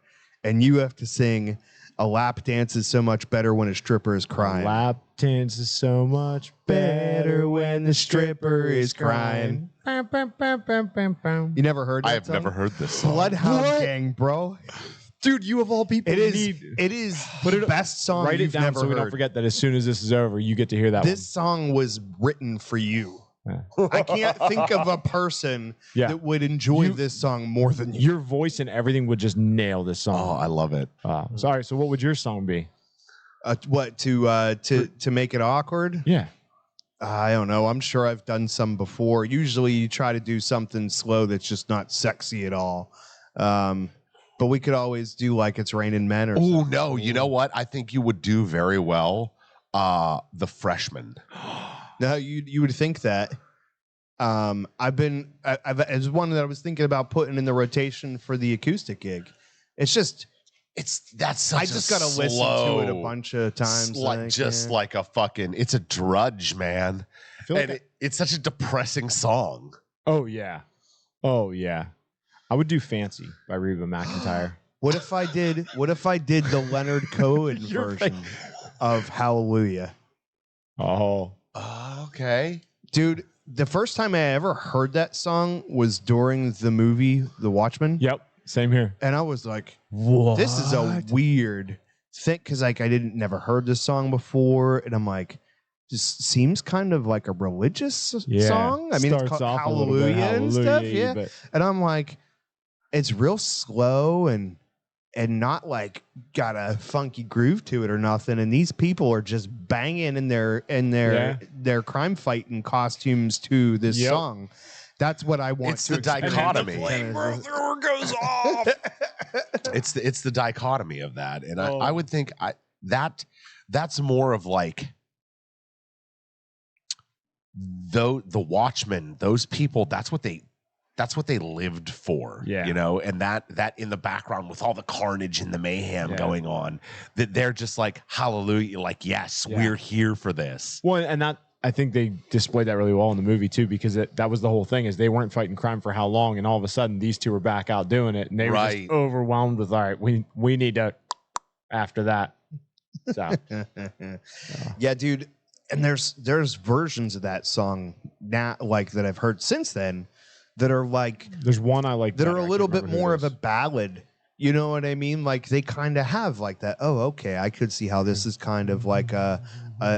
and you have to sing "A Lap Dance is so much better when a stripper is crying." Lap dance is so much better when the stripper is crying. Bam, bam, bam, bam, bam, bam. You never heard that I have song? never heard this song. Bloodhound What? Gang, bro. Dude, you of all people It is. need. It is Put the it- best song Write it you've down never so we heard. don't forget that as soon as this is over, you get to hear that This song was written for you. I can't think of a person Yeah. that would enjoy this song more than one. you. Your voice and everything would just nail this Oh, song. I love it. Sorry. So, what would your song be? What to make it awkward? Yeah. I don't know. I'm sure I've done some before. Usually, you try to do something slow that's just not sexy at all. But we could always do like "It's Raining Men" or Oh something. no, you know what? I think you would do very well. The Freshman. No, you would think that. I've as one that I was thinking about putting in the rotation for the acoustic gig. It's just That's such I just got to listen to it a bunch of times. like think, just yeah. like a fucking. It's a drudge, man. I feel like And it's such a depressing song. oh, yeah. Oh, yeah. I would do Fancy by Reba McEntire. What if I did the Leonard Cohen Your version of Hallelujah? Oh. Okay. Dude, the first time I ever heard that song was during the movie The Watchmen. Yep. Same here. And I was like, What? this is a weird thing because like I never heard this song before. And I'm like, this seems kind of like a religious song. I mean, it's Starts called off a little bit Hallelujah and stuff. hallelujah-y, Yeah. but- And I'm like, it's real slow and not like got a funky groove to it or nothing. And these people are just banging in their crime fighting costumes to this Yep. song. That's what I want. It's to the experience. dichotomy. Flamethrower goes off. it's the dichotomy of that, and Oh. I would think that's more of like though the Watchmen, those people, that's what they lived for. Yeah. You know, and that in the background with all the carnage and the mayhem going on, that they're just like, hallelujah, like, yes, we're here for this. Well, and that, I think they displayed that really well in the movie too, because that was the whole thing, is they weren't fighting crime for how long, and all of a sudden these two were back out doing it, and they were just overwhelmed with, all right, we need to after that. So yeah, dude. And there's versions of that song now, like, that I've heard since then, that are like, there's one I like that better. are a little bit more of a ballad. You know what I mean? Like, they kind of have like that. Oh, okay, I could see how this is kind of like a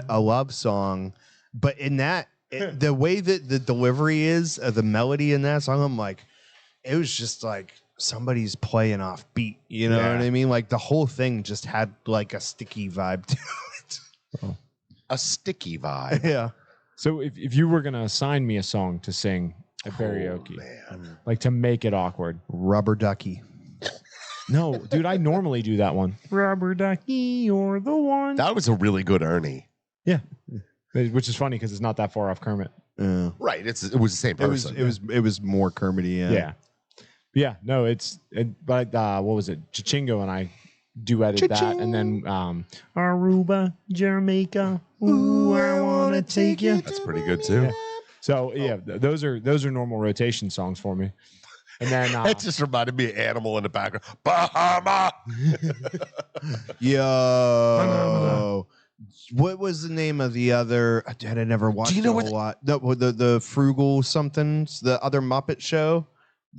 love song. But in that, the way that the delivery is, the melody in that song, I'm like, it was just like somebody's playing off beat. You know what I mean? Like, the whole thing just had like a sticky vibe to it. Oh. A sticky vibe. Yeah. So if you were gonna assign me a song to sing at karaoke, like to make it awkward, Rubber Ducky. no, dude, I normally do that one. Rubber Ducky, you're the one. That was a really good Ernie. Yeah. Which is funny because it's not that far off Kermit. Right. It was the same person. It was more Kermity. Yeah. No, but what was it? Chichingo and I duetted that, and then Aruba, Jamaica. Ooh, I wanna take you. That's pretty good too. Yeah. So those are normal rotation songs for me. And then that just reminded me of Animal in the background. Bahama. Yo. What was the name of the other? I never watched. Do you know a lot. The Frugal somethings, the other Muppet show,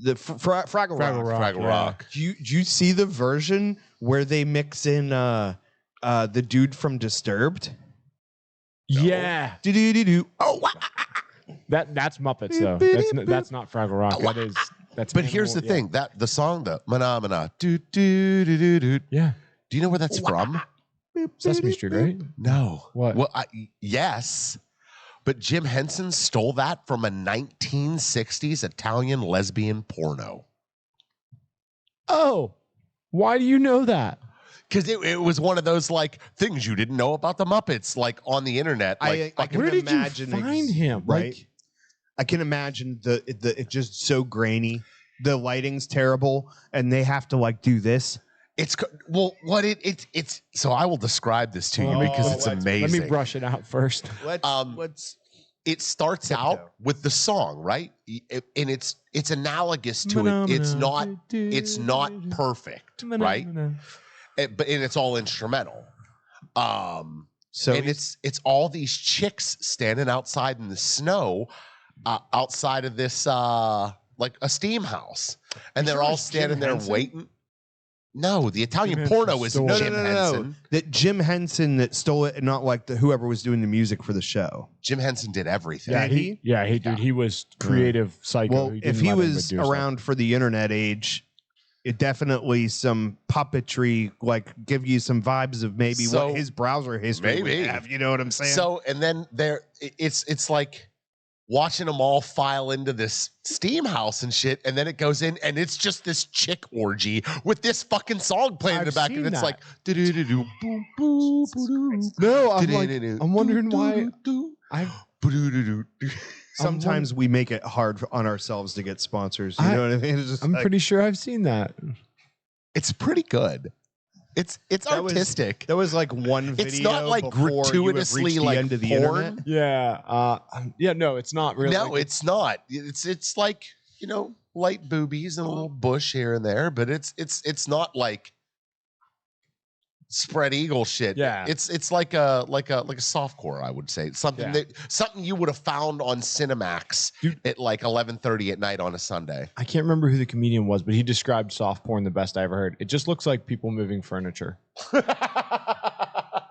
the Fraggle Rock. Fraggle Rock. Do you see the version where they mix in the dude from Disturbed? Yeah. Do. Oh, That's Muppets though. That's not Fraggle Rock. That's. But here's the thing: that the song, the Mana do do do do do. Yeah. Do you know where that's from? Sesame Street, right? No. What? Well, yes, but Jim Henson stole that from a 1960s Italian lesbian porno. Oh, why do you know that? Because it was one of those like things you didn't know about the Muppets, like on the internet. Like, Where did you find him? Right. I can imagine it's just so grainy. The lighting's terrible, and they have to like do this. It's so I will describe this to you because it's amazing. Let me brush it out first. It starts out with the song, right? And it's analogous to it. It's not perfect, right? But it's all instrumental. So it's all these chicks standing outside in the snow, outside of this like a steam house, and they're all standing there waiting. No, the Italian porno is Jim Henson. That Jim Henson that stole it, and not like whoever was doing the music for the show. Jim Henson did everything. Dude, he was creative psycho. Well, if he was around for the internet age, it definitely some puppetry, like give you some vibes of maybe what his browser history would have. You know what I'm saying? So, and then it's like watching them all file into this steam house and shit, and then it goes in, and it's just this chick orgy with this fucking song playing in the back, and it's like, no, I'm wondering why. Sometimes we make it hard on ourselves to get sponsors. You know what I mean? I'm pretty sure I've seen that. It's pretty good. It's artistic. There was like one video. It's not like gratuitously like end of the porn. internet. Yeah. No, it's not really. No, it's not. It's like, light boobies and a little bush here and there, but it's not like spread eagle shit. Yeah, it's like a softcore, I would say. It's something something you would have found on Cinemax at like 11:30 at night on a Sunday. I can't remember who the comedian was, but he described soft porn the best I ever heard. It just looks like people moving furniture.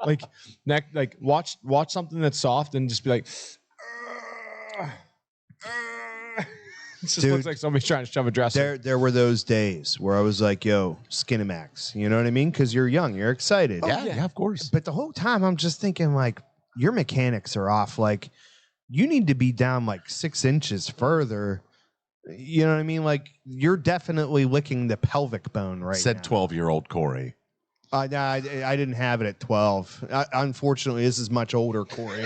like watch something that's soft and just be like. It just looks like somebody's trying to shove a dresser. There were those days where I was like, yo, Skinemax. You know what I mean? Because you're young. You're excited. Yeah, of course. But the whole time I'm just thinking, like, your mechanics are off. Like, you need to be down like 6 inches further. You know what I mean? Like, you're definitely licking the pelvic bone right now. Said 12-year-old Corey. I didn't have it at 12. Unfortunately, this is much older Corey.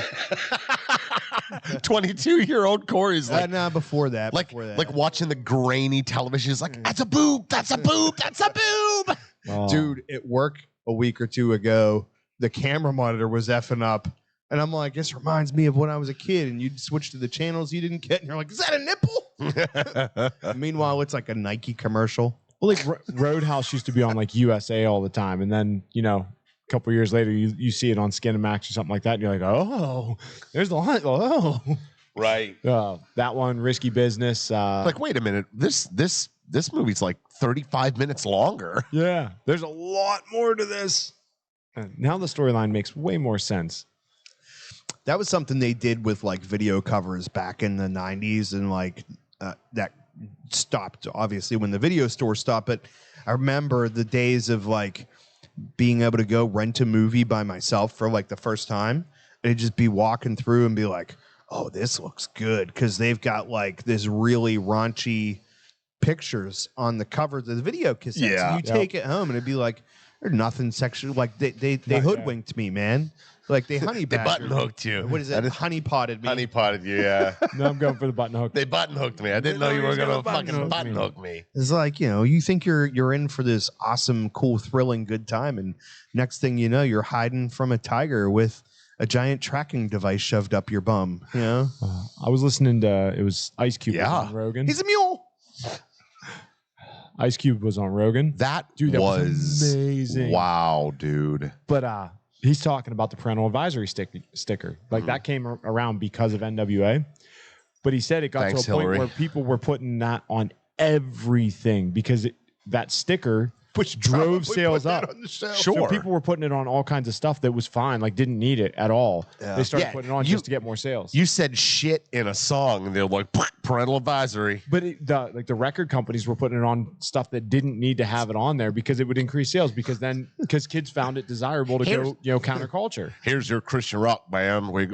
22-year-old Corey's like, no, before that. like before that. like watching the grainy television. He's like, that's a boob, that's a boob, that's a boob. Oh. Dude, at work a week or two ago, the camera monitor was effing up. And I'm like, this reminds me of when I was a kid and you'd switch to the channels you didn't get. And you're like, is that a nipple? Meanwhile, it's like a Nike commercial. Well, like Roadhouse used to be on like USA all the time. And then, you know, a couple years later, you see it on Skinamax or something like that. And you're like, oh, there's the line. Oh, Right. that one, Risky Business. Like, wait a minute. This movie's like 35 minutes longer. Yeah, there's a lot more to this. And now the storyline makes way more sense. That was something they did with like video covers back in the 90s. And like that stopped, obviously, when the video store stopped. But I remember the days of like being able to go rent a movie by myself for like the first time. And just be walking through and be like, oh, this looks good. Because they've got like this really raunchy pictures on the covers of the video cassettes. Yeah. And you take it home and it'd be like, there's nothing sexual. Like they hoodwinked me, man. Like they honey They badgered button hooked you. What is it? Honey potted me. Honey potted you, yeah. No, I'm going for the button hook. They button hooked me. I didn't know you were gonna fucking button hook me. It's like, you know, you think you're in for this awesome, cool, thrilling, good time, and next thing you know, you're hiding from a tiger with a giant tracking device shoved up your bum. You know, I was listening to it was Ice Cube was Yeah. on Rogan. he's a mule. Ice Cube was on Rogan. That, Dude, that was was amazing. Wow, dude. But he's talking about the parental advisory sticker. Like that came around because of NWA. But he said it got Thanks, to a point Hillary. where people were putting that on everything because that sticker Which drove probably sales put that up. on the shelf. Sure. So people were putting it on all kinds of stuff that was fine, like didn't need it at all. Yeah. They started Yeah, putting it on you- just to get more sales. You said shit in a song, and they're like, parental advisory. But the record companies were putting it on stuff that didn't need to have it on there because it would increase sales because kids found it desirable to Here's- go counterculture. Here's your Christian rock band. We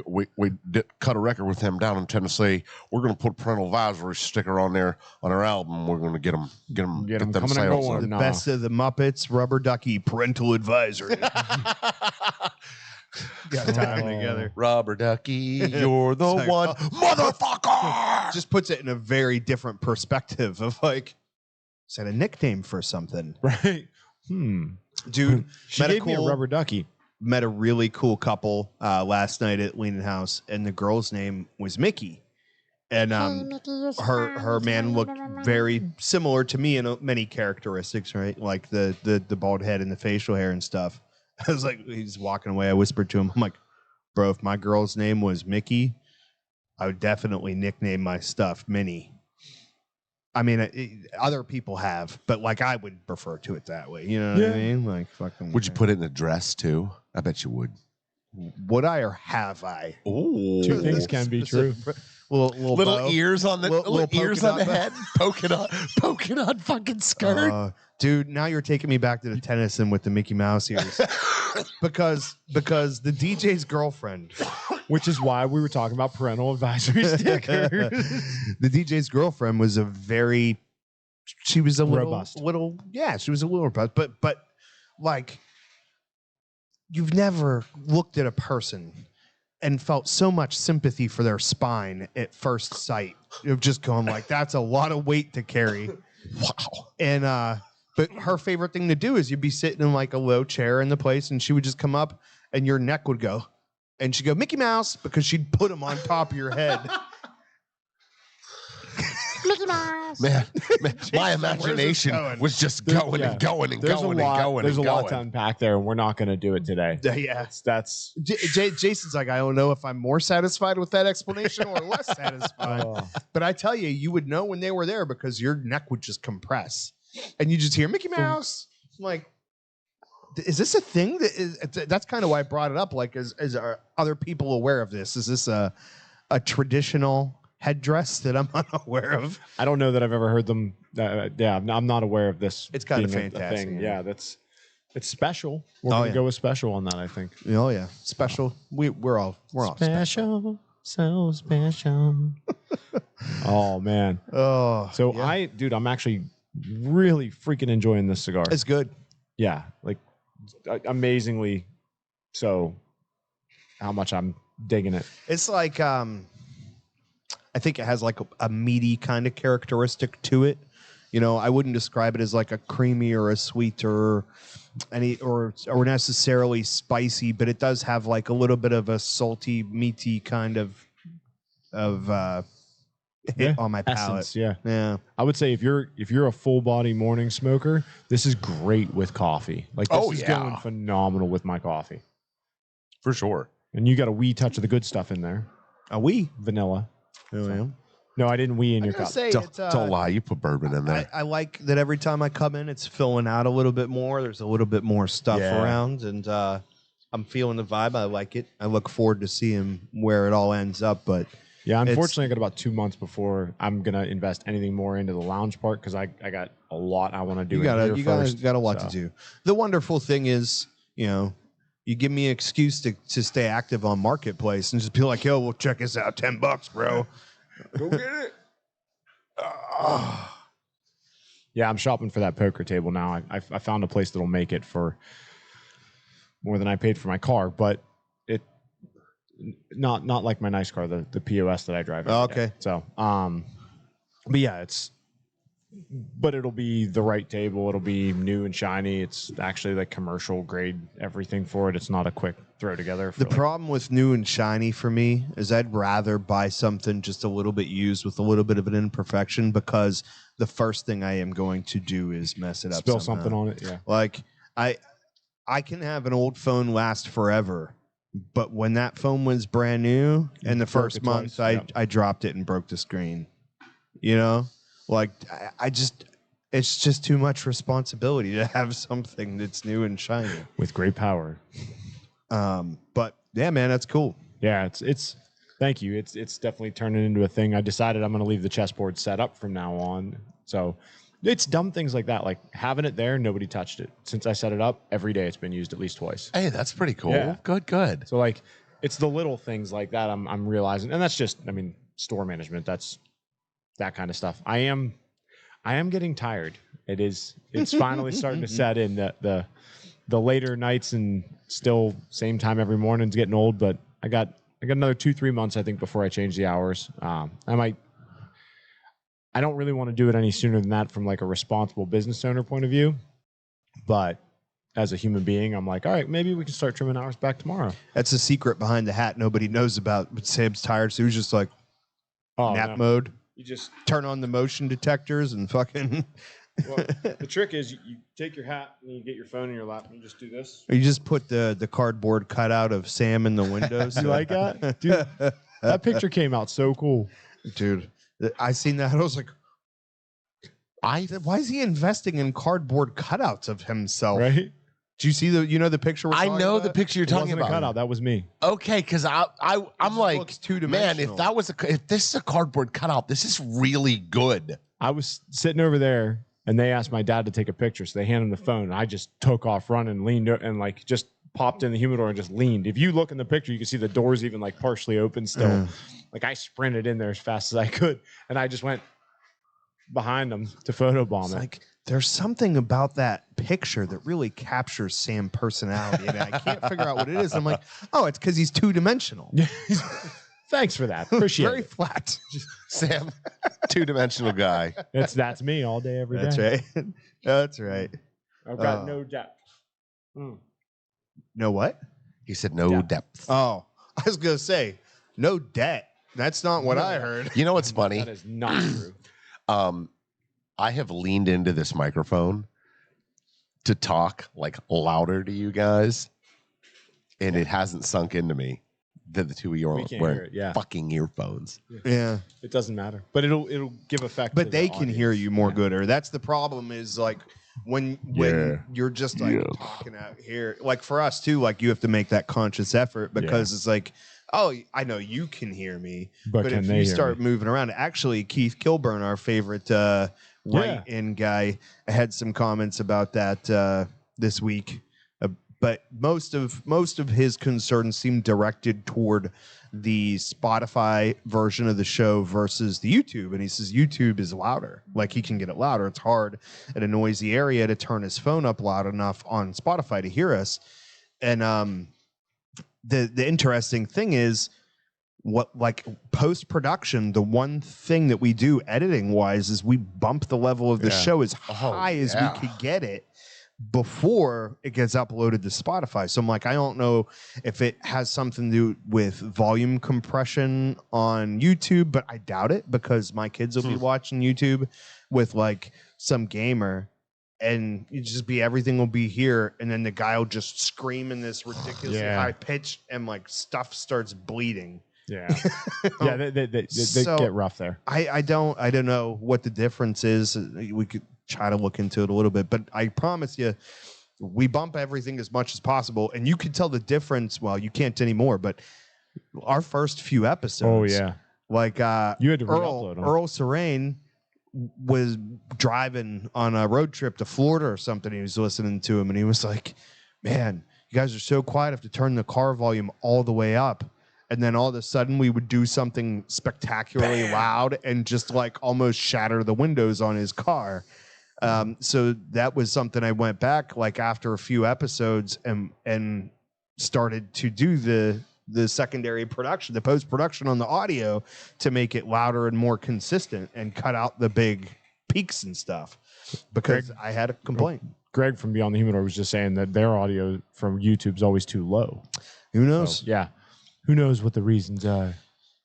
did cut a record with them down in Tennessee. We're going to put a parental advisory sticker on there on our album. We're going to get them Get 'em them coming and sales going. up. The Nah. best of the Muppets, Rubber Ducky, parental advisory. Got time Oh. together. Rubber Ducky, you're the It's like, one, oh. motherfucker. Just puts it in a very different perspective of like, is that a nickname for something? Right? Dude, She met a gave me a cool- rubber ducky. met a really cool couple last night at Leaning House, and the girl's name was Mickey. And her man looked very similar to me in many characteristics, right? Like the bald head and the facial hair and stuff. I was like, he's walking away. I whispered to him, I'm like, bro, if my girl's name was Mickey, I would definitely nickname my stuff Minnie. I mean, other people have, but like I would refer to it that way. You know what I Yeah. mean? Like fucking. Would you put it in a dress too? I bet you would. Would I or have I? Oh, Two things can be true. Little Little bow. ears on the Little little ears polka on the dot head, poking on fucking skirt. Dude, now you're taking me back to the Tennyson with the Mickey Mouse ears. because the DJ's girlfriend, Which is why we were talking about parental advisory stickers. the DJ's girlfriend was she was a Robust. she was a little robust, but like you've never looked at a person and felt so much sympathy for their spine at first sight of just going like, that's a lot of weight to carry. Wow. And but her favorite thing to do is you'd be sitting in like a low chair in the place and she would just come up and your neck would go and she'd go Mickey Mouse because she'd put him on top of your head. Mickey Mouse. Man, my where's this imagination going? was just There- going yeah. and going and There's going a lot. and going There's and a lot going. to unpack there, and we're not going to do it today. Yeah. That's Jason's like, I don't know if I'm more satisfied with that explanation or less satisfied. But I tell you, you would know when they were there because your neck would just compress. And you just hear Mickey Mouse. I'm like, is this a thing? That's kind of why I brought it up. Like, are other people aware of this? Is this a traditional headdress that I'm unaware of? I don't know that I've ever heard them. Yeah, I'm not aware of this. It's kinda being a fantastic, thing. yeah. Yeah, it's special. We're Oh, gonna yeah. go with special on that. I think. Oh yeah, special. We're all special. so special. Oh man. Oh, So yeah. I'm actually really freaking enjoying this cigar. It's good. Yeah, like amazingly so. How much I'm digging it. It's like I think it has like a meaty kind of characteristic to it. You know, I wouldn't describe it as like a creamy or a sweet or necessarily spicy, but it does have like a little bit of a salty, meaty kind of hit on my palate. Essence, yeah. Yeah. I would say if you're a full body morning smoker, this is great with coffee. Like this is going phenomenal with my coffee. For sure. And you got a wee touch of the good stuff in there. A wee Vanilla. Oh, yeah. No, I didn't wee in your cup. Say Don't lie, you put bourbon in there. I like that every time I come in, it's filling out a little bit more. There's a little bit more stuff around, and I'm feeling the vibe. I like it. I look forward to seeing where it all ends up. But yeah, unfortunately, I got about 2 months before I'm gonna invest anything more into the lounge part because I got a lot I want to do. You got a lot to do. The wonderful thing is, you know, you give me an excuse to stay active on Marketplace and just be like, yo, well, check us out, $10, bro. Go get it. Yeah, I'm shopping for that poker table now. I found a place that'll make it for more than I paid for my car, but it not like my nice car, the POS that I drive. Okay. Day. So, but yeah, but it'll be the right table. It'll be new and shiny. It's actually like commercial grade everything for it. It's not a quick throw together. The problem with new and shiny for me is I'd rather buy something just a little bit used with a little bit of an imperfection, because the first thing I am going to do is mess it up. Spill something on it. Yeah. Like I can have an old phone last forever, but when that phone was brand new and the first month I dropped it and broke the screen, you know? Like, it's just too much responsibility to have something that's new and shiny. With great power. But yeah, man, that's cool. Yeah, it's thank you. It's definitely turning into a thing. I decided I'm going to leave the chessboard set up from now on. So it's dumb things like that. Like having it there, nobody touched it. Since I set it up, every day it's been used at least twice. Hey, that's pretty cool. Yeah. Good. So like, it's the little things like that I'm realizing. And that's just, store management. That's that kind of stuff. I am getting tired. It's finally starting to set in the later nights and still same time every morning is getting old, but I got another 2-3 months, I think, before I change the hours. I don't really want to do it any sooner than that from like a responsible business owner point of view. But as a human being, I'm like, all right, maybe we can start trimming hours back tomorrow. That's a secret behind the hat nobody knows about. But Sam's tired, so he's just like nap mode. You just turn on the motion detectors and fucking. Well, the trick is you take your hat and you get your phone in your lap and you just do this. Or you just put the cardboard cutout of Sam in the window. You like that? Dude, that picture came out so cool. Dude, I seen that. I was like, why is he investing in cardboard cutouts of himself? Right? Do you see the picture? I know the picture you're talking about. A cutout. That was me. Okay, because I'm like, man, if this is a cardboard cutout, this is really good. I was sitting over there, and they asked my dad to take a picture, so they handed him the phone, and I just took off running, leaned, and like just popped in the humidor and just leaned. If you look in the picture, you can see the doors even like partially open still. Like I sprinted in there as fast as I could, and I just went behind them to photobomb it. Like, there's something about that picture that really captures Sam's personality, and I can't figure out what it is. I'm like, oh, it's because he's two-dimensional. Thanks for that. Appreciate it. Very flat. Sam, two-dimensional guy. That's me all day, every day. That's right. That's right. I've got no depth. No what? He said no depth. Oh, I was going to say, no debt. That's not what I heard. You know what's funny? That is not true. I have leaned into this microphone to talk like louder to you guys, and it hasn't sunk into me that the two of you are wearing fucking earphones. Yeah. It doesn't matter, but it'll give effect. But they can hear you more gooder. That's the problem. Is like when you're just like talking out here, like for us too. Like you have to make that conscious effort because it's like, oh, I know you can hear me, but if you start moving around, actually, Keith Kilburn, our favorite right-in guy, had some comments about that this week. But most of his concerns seem directed toward the Spotify version of the show versus the YouTube. And he says YouTube is louder. Like he can get it louder. It's hard in a noisy area to turn his phone up loud enough on Spotify to hear us. And the interesting thing is what like post-production, the one thing that we do editing wise is we bump the level of the show as high as we could get it before it gets uploaded to Spotify. So I'm like, I don't know if it has something to do with volume compression on YouTube, but I doubt it because my kids will be watching YouTube with like some gamer and you just be everything will be here and then the guy will just scream in this ridiculously high pitch and like stuff starts bleeding. Yeah. Yeah, they get rough there. I don't know what the difference is. We could try to look into it a little bit, but I promise you, we bump everything as much as possible, and you can tell the difference. Well, you can't anymore, but our first few episodes. Oh yeah. Like you had to re-upload them. Earl Serene was driving on a road trip to Florida or something. He was listening to him, and he was like, "Man, you guys are so quiet. I have to turn the car volume all the way up." And then all of a sudden we would do something spectacularly loud and just like almost shatter the windows on his car. So that was something I went back like after a few episodes and started to do the secondary production, the post-production on the audio to make it louder and more consistent and cut out the big peaks and stuff because I had a complaint. Greg from Beyond the Humidor was just saying that their audio from YouTube's always too low. Who knows? So, yeah. Who knows what the reasons are?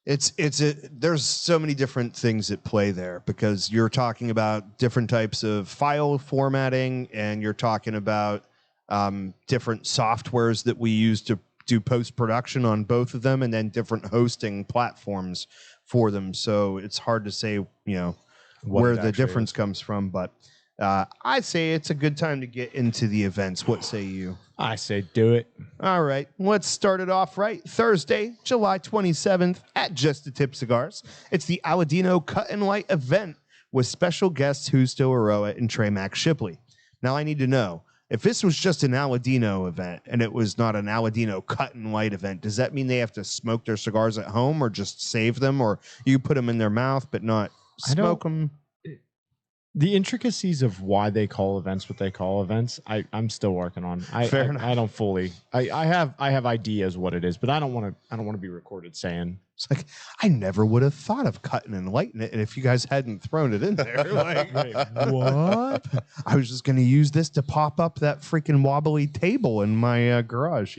There's so many different things at play there because you're talking about different types of file formatting and you're talking about different softwares that we use to do post-production on both of them and then different hosting platforms for them. So it's hard to say, where the difference comes from, but I say it's a good time to get into the events. What say you? I say do it. All right, let's start it off right. Thursday, July 27th at Just a Tip Cigars. It's the Aladino Cut and Light event with special guests Justo Aroa and Trey Mac Shipley. Now, I need to know, if this was just an Aladino event and it was not an Aladino Cut and Light event, does that mean they have to smoke their cigars at home or just save them? Or you put them in their mouth but not smoke them? The intricacies of why they call events what they call events, I'm still working on. Fair enough. I don't fully. I have ideas what it is, but I don't want to be recorded saying. It's like I never would have thought of cutting and lighting it, and if you guys hadn't thrown it in there, like what? I was just going to use this to pop up that freaking wobbly table in my garage,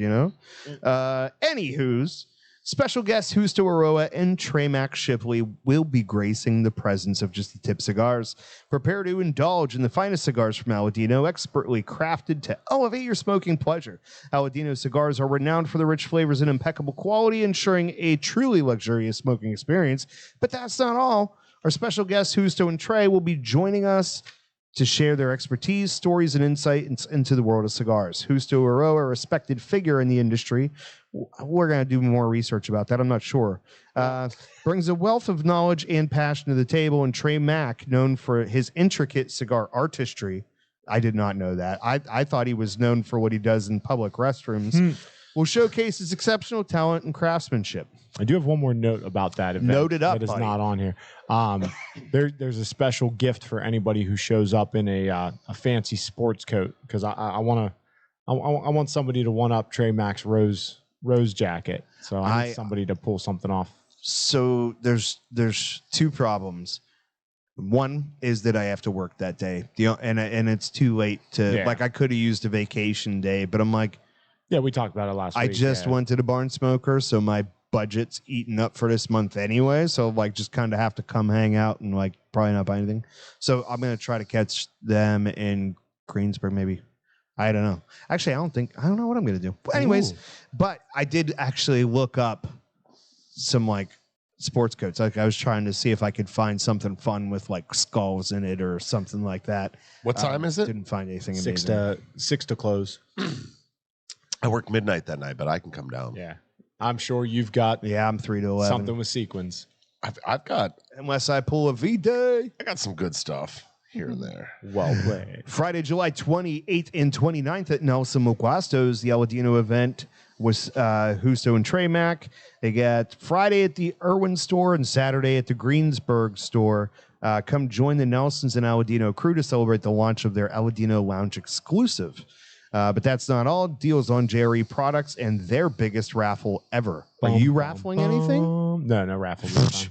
Anywho's. Special guests Justo Aroa and Trey Mac Shipley will be gracing the presence of Just the Tip Cigars. Prepare to indulge in the finest cigars from Aladino, expertly crafted to elevate your smoking pleasure. Aladino cigars are renowned for their rich flavors and impeccable quality, ensuring a truly luxurious smoking experience. But that's not all. Our special guests Justo and Trey will be joining us to share their expertise, stories, and insight into the world of cigars. Justo Aroa, a respected figure in the industry, we're going to do more research about that, I'm not sure, brings a wealth of knowledge and passion to the table, and Trey Mac, known for his intricate cigar artistry. I did not know that. I thought he was known for what he does in public restrooms. Will showcase his exceptional talent and craftsmanship. I do have one more note about that event. Note it up, that is buddy. not on here. There's a special gift for anybody who shows up in a fancy sports coat because I want somebody to one up Trey Mac's rose jacket. So I need somebody to pull something off. So there's two problems. One is that I have to work that day, and it's too late to like I could have used a vacation day, but I'm like. Yeah, we talked about it last week. I just went to the Barn Smoker, so my budget's eaten up for this month anyway. So like, just kind of have to come hang out and like probably not buy anything. So I'm gonna try to catch them in Greensburg, maybe. I don't know. Actually, I don't know what I'm gonna do. But anyways, but I did actually look up some like sports coats. Like I was trying to see if I could find something fun with like skulls in it or something like that. What time is it? Didn't find anything. 6 to close. I work midnight that night, but I can come down. Yeah. I'm sure you've got I'm 3 to 11. something with sequins. I've got Unless I pull a V-Day. I got some good stuff here and there. Well played. Friday, July 28th and 29th at Nelson Muguasto's, the Aladino event was Justo and Trey Mac. They got Friday at the Irwin store and Saturday at the Greensburg store. Come join the Nelsons and Aladino crew to celebrate the launch of their Aladino Lounge exclusive. But that's not all. Deals on JRE products and their biggest raffle ever. Are you raffling anything? No raffle this time.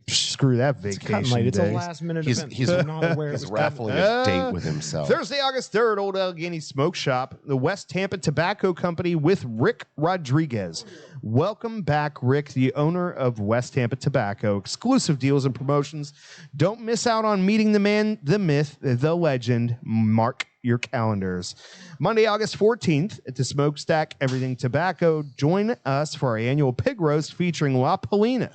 Screw that It's cutting vacation late. It's a day. last minute He's- event. he's- I'm not aware He's it was raffling coming. a date with himself. Thursday, August 3rd, Old Allegheny Smoke Shop, the West Tampa Tobacco Company with Rick Rodriguez. Welcome back, Rick, the owner of West Tampa Tobacco. Exclusive deals and promotions. Don't miss out on meeting the man, the myth, the legend. Mark your calendars. Monday, August 14th at the Smokestack Everything Tobacco. Join us for our annual pig roast featuring La Polina.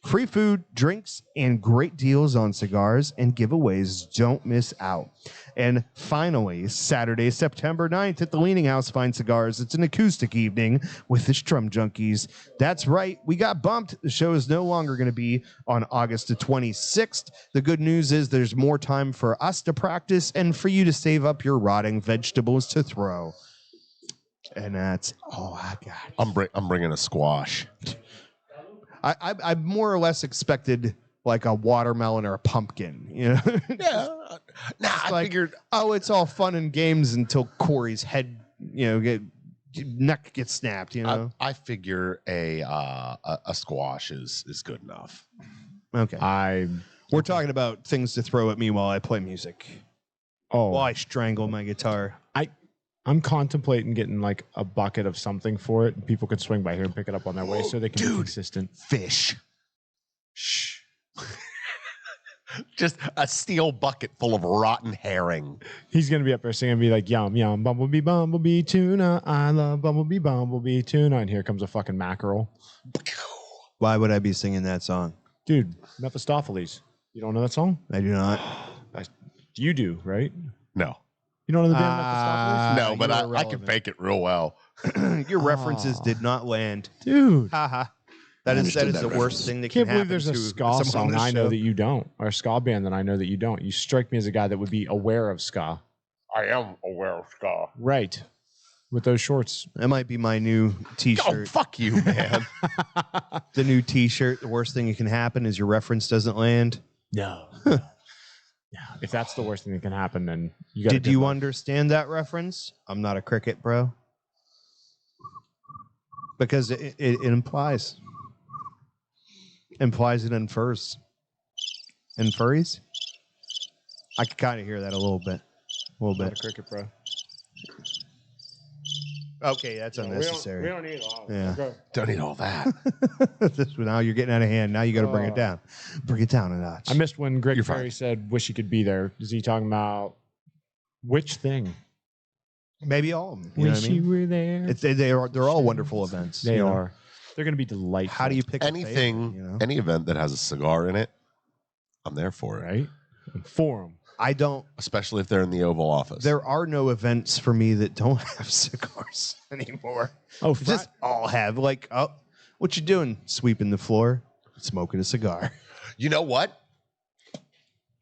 Free food, drinks, and great deals on cigars and giveaways. Don't miss out. And finally, Saturday, September 9th at the Leaning House Fine Cigars. It's an acoustic evening with the Strum Junkies. That's right. We got bumped. The show is no longer going to be on August the 26th. The good news is there's more time for us to practice and for you to save up your rotting vegetables to throw. And that's all I got. I'm bringing a squash. I more or less expected like a watermelon or a pumpkin, you know? Yeah. Nah, I figured. Oh, it's all fun and games until Corey's head, neck gets snapped, you know? I figure a squash is good enough. Okay. We're talking about things to throw at me while I play music. While I strangle my guitar. I'm contemplating getting like a bucket of something for it, and people could swing by here and pick it up on their way so they can be consistent. Fish. Shh. Just a steel bucket full of rotten herring. He's gonna be up there singing, be like, "Yum yum, bumblebee, bumblebee, tuna. I love bumblebee, bumblebee, tuna." And here comes a fucking mackerel. Why would I be singing that song? Dude, Mephistopheles. You don't know that song? I do not. You do, right? No. You don't know the band Mephistopheles? No, but you're I can irrelevant. fake it real well. Your references did not land. Dude. Haha. That is the worst thing that I can't can happen believe there's a to ska someone song on this I know show. that you don't, or a ska band that I know that you don't. You strike me as a guy that would be aware of ska. I am aware of ska. Right. With those shorts. That might be my new Oh, T-shirt. fuck you, man. The new T-shirt. The worst thing that can happen is your reference doesn't land. No. Yeah. If that's the worst thing that can happen, then you got. Did you understand that reference? I'm not a cricket, bro. Because it implies it infers. Infurries? I could kind of hear that a little bit. Not a cricket, bro? Okay, that's unnecessary. We don't need all. Yeah. Okay. Don't need all that. Now you're getting out of hand. Now you got to bring it down. Bring it down a notch. I missed when Greg You're Ferry fine. said, "Wish he could be there." Is he talking about which thing? Maybe all of them. You know what I mean? were there. They're all wonderful events. They you know? are. They're going to be delightful. How do you pick Anything, a favorite, you know? any event that has a cigar in it, I'm there for it. right? For them. I don't. Especially if they're in the Oval Office. There are no events for me that don't have cigars anymore. Oh, They just all have what you doing? Sweeping the floor, smoking a cigar. You know what?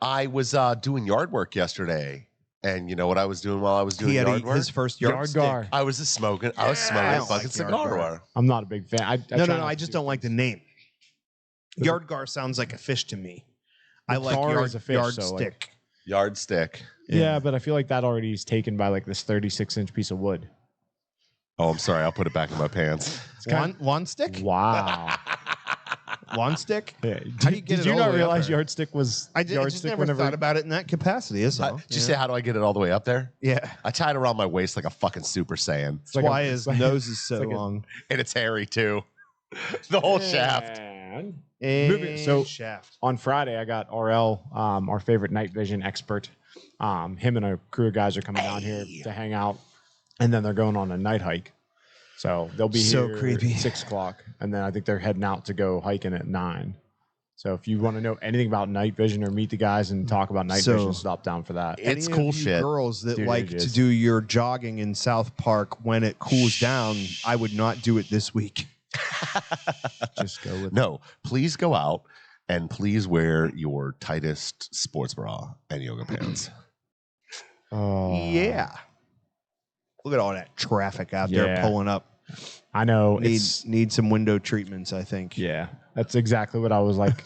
I was doing yard work yesterday, and you know what I was doing while I was doing He had yard work? his first yard gar. stick. I was smoking. I was smoking I a don't fucking like cigar. Yard I'm not a big fan. I No, try not I to just do don't like the name. Yardgar sounds like a fish to me. I like gar is a fish, so, like- yardstick. Yardstick. Yeah, but I feel like that already is taken by like this 36-inch piece of wood. Oh, I'm sorry. I'll put it back in my pants. Wand stick? Wow. Wand stick? Yeah. How do you get Did it you all not the way up realize there? yardstick was I just yardstick never whenever thought about it in that capacity. Is all. Did you say, how do I get it all the way up there? Yeah. I tie it around my waist like a fucking Super Saiyan. It's That's why his nose is so like a- long. And it's hairy, too. The whole shaft. And And So- shaft. on Friday, I got RL, our favorite night vision expert. Him and a crew of guys are coming down here to hang out, and then they're going on a night hike. So they'll be So here creepy. at 6 o'clock, and then I think they're heading out to go hiking at 9. So if you want to know anything about night vision or meet the guys and talk about night So- vision, stop down for that. It's Any cool of you shit. Girls that Dude, like it to is. do your jogging in South Park when it cools down, I would not do it this week. Just go with No, please go out and please wear your tightest sports bra and yoga pants. Oh, Yeah. Look at all that traffic out there Yeah. pulling up. I know. Need some window treatments, I think. Yeah, that's exactly what I was like.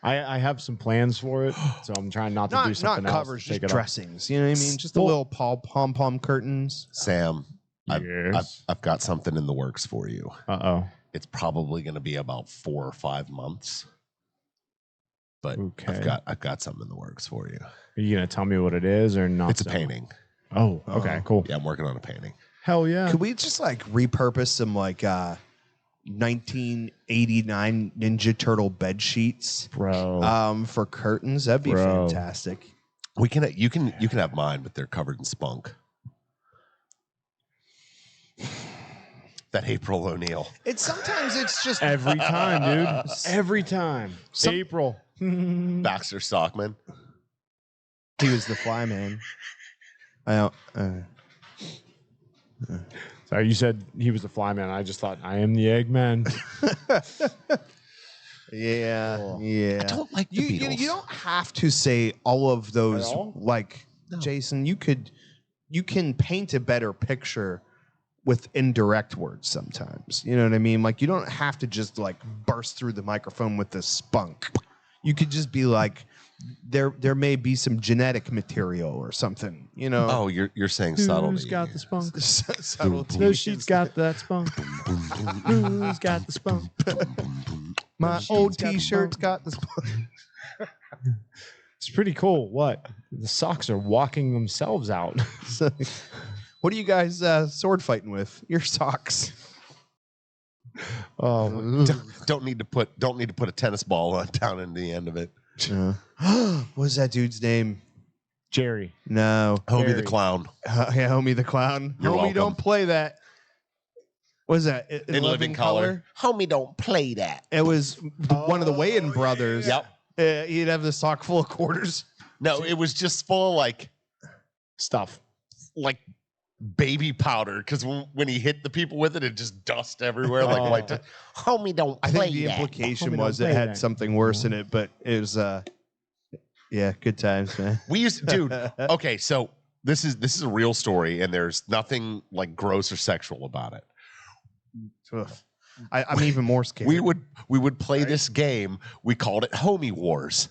I have some plans for it, so I'm trying not to do Not something else. covers, to just take it off. dressings. You know what I mean? Just a Well- little pom-pom curtains. Sam, Yes. I've got something in the works for you. Uh-oh. it's probably going to be about 4 or 5 months. But Okay. I've got something in the works for you. Are you gonna tell me what it is or not? It's a painting. Oh, okay, cool. Yeah, I'm working on a painting. Hell yeah. Could we just like repurpose some like 1989 Ninja Turtle bed sheets, Bro. for curtains? That'd be Bro. fantastic. We can you can have mine, but they're covered in spunk. That April O'Neil. Sometimes it's just Every time, dude. Every time. April. Baxter Stockman. he was the fly man. I don't. Sorry, you said he was the fly man. I just thought I am the Eggman. Yeah, yeah. I don't like the Beatles. You don't have to say all of those. At all? Like Jason, you can paint a better picture with indirect words sometimes. You know what I mean? Like you don't have to just like burst through the microphone with the spunk. You could just be like, there may be some genetic material or something. You know? Oh, you're saying subtlety. Who's got the spunk? Subtlety. Those sheets got that spunk. Who's got the spunk? My old T-shirt's got the spunk. It's pretty cool. What? The socks are walking themselves out. So, what are you guys sword fighting with? Your socks. Oh, Don't need to put a tennis ball down in the end of it. What's that dude's name? Jerry. No. Homie Barry. the clown. Yeah, Homie the Clown. You're Homie, welcome. don't play that. What is that? In living color. Homie, don't play that. It was one of the Wayans brothers. Yep. He'd have the sock full of quarters. No, it was just full of Stuff. like baby powder because when he hit the people with it, it just dust everywhere like white. Homie, don't I play think the that. implication Homie, was don't it play had that. something worse in it, but it was yeah, good times, man. We used, dude. Okay, so this is a real story, and there's nothing like gross or sexual about it. Ugh. I'm even more scared. We would play this game. We called it Homie Wars.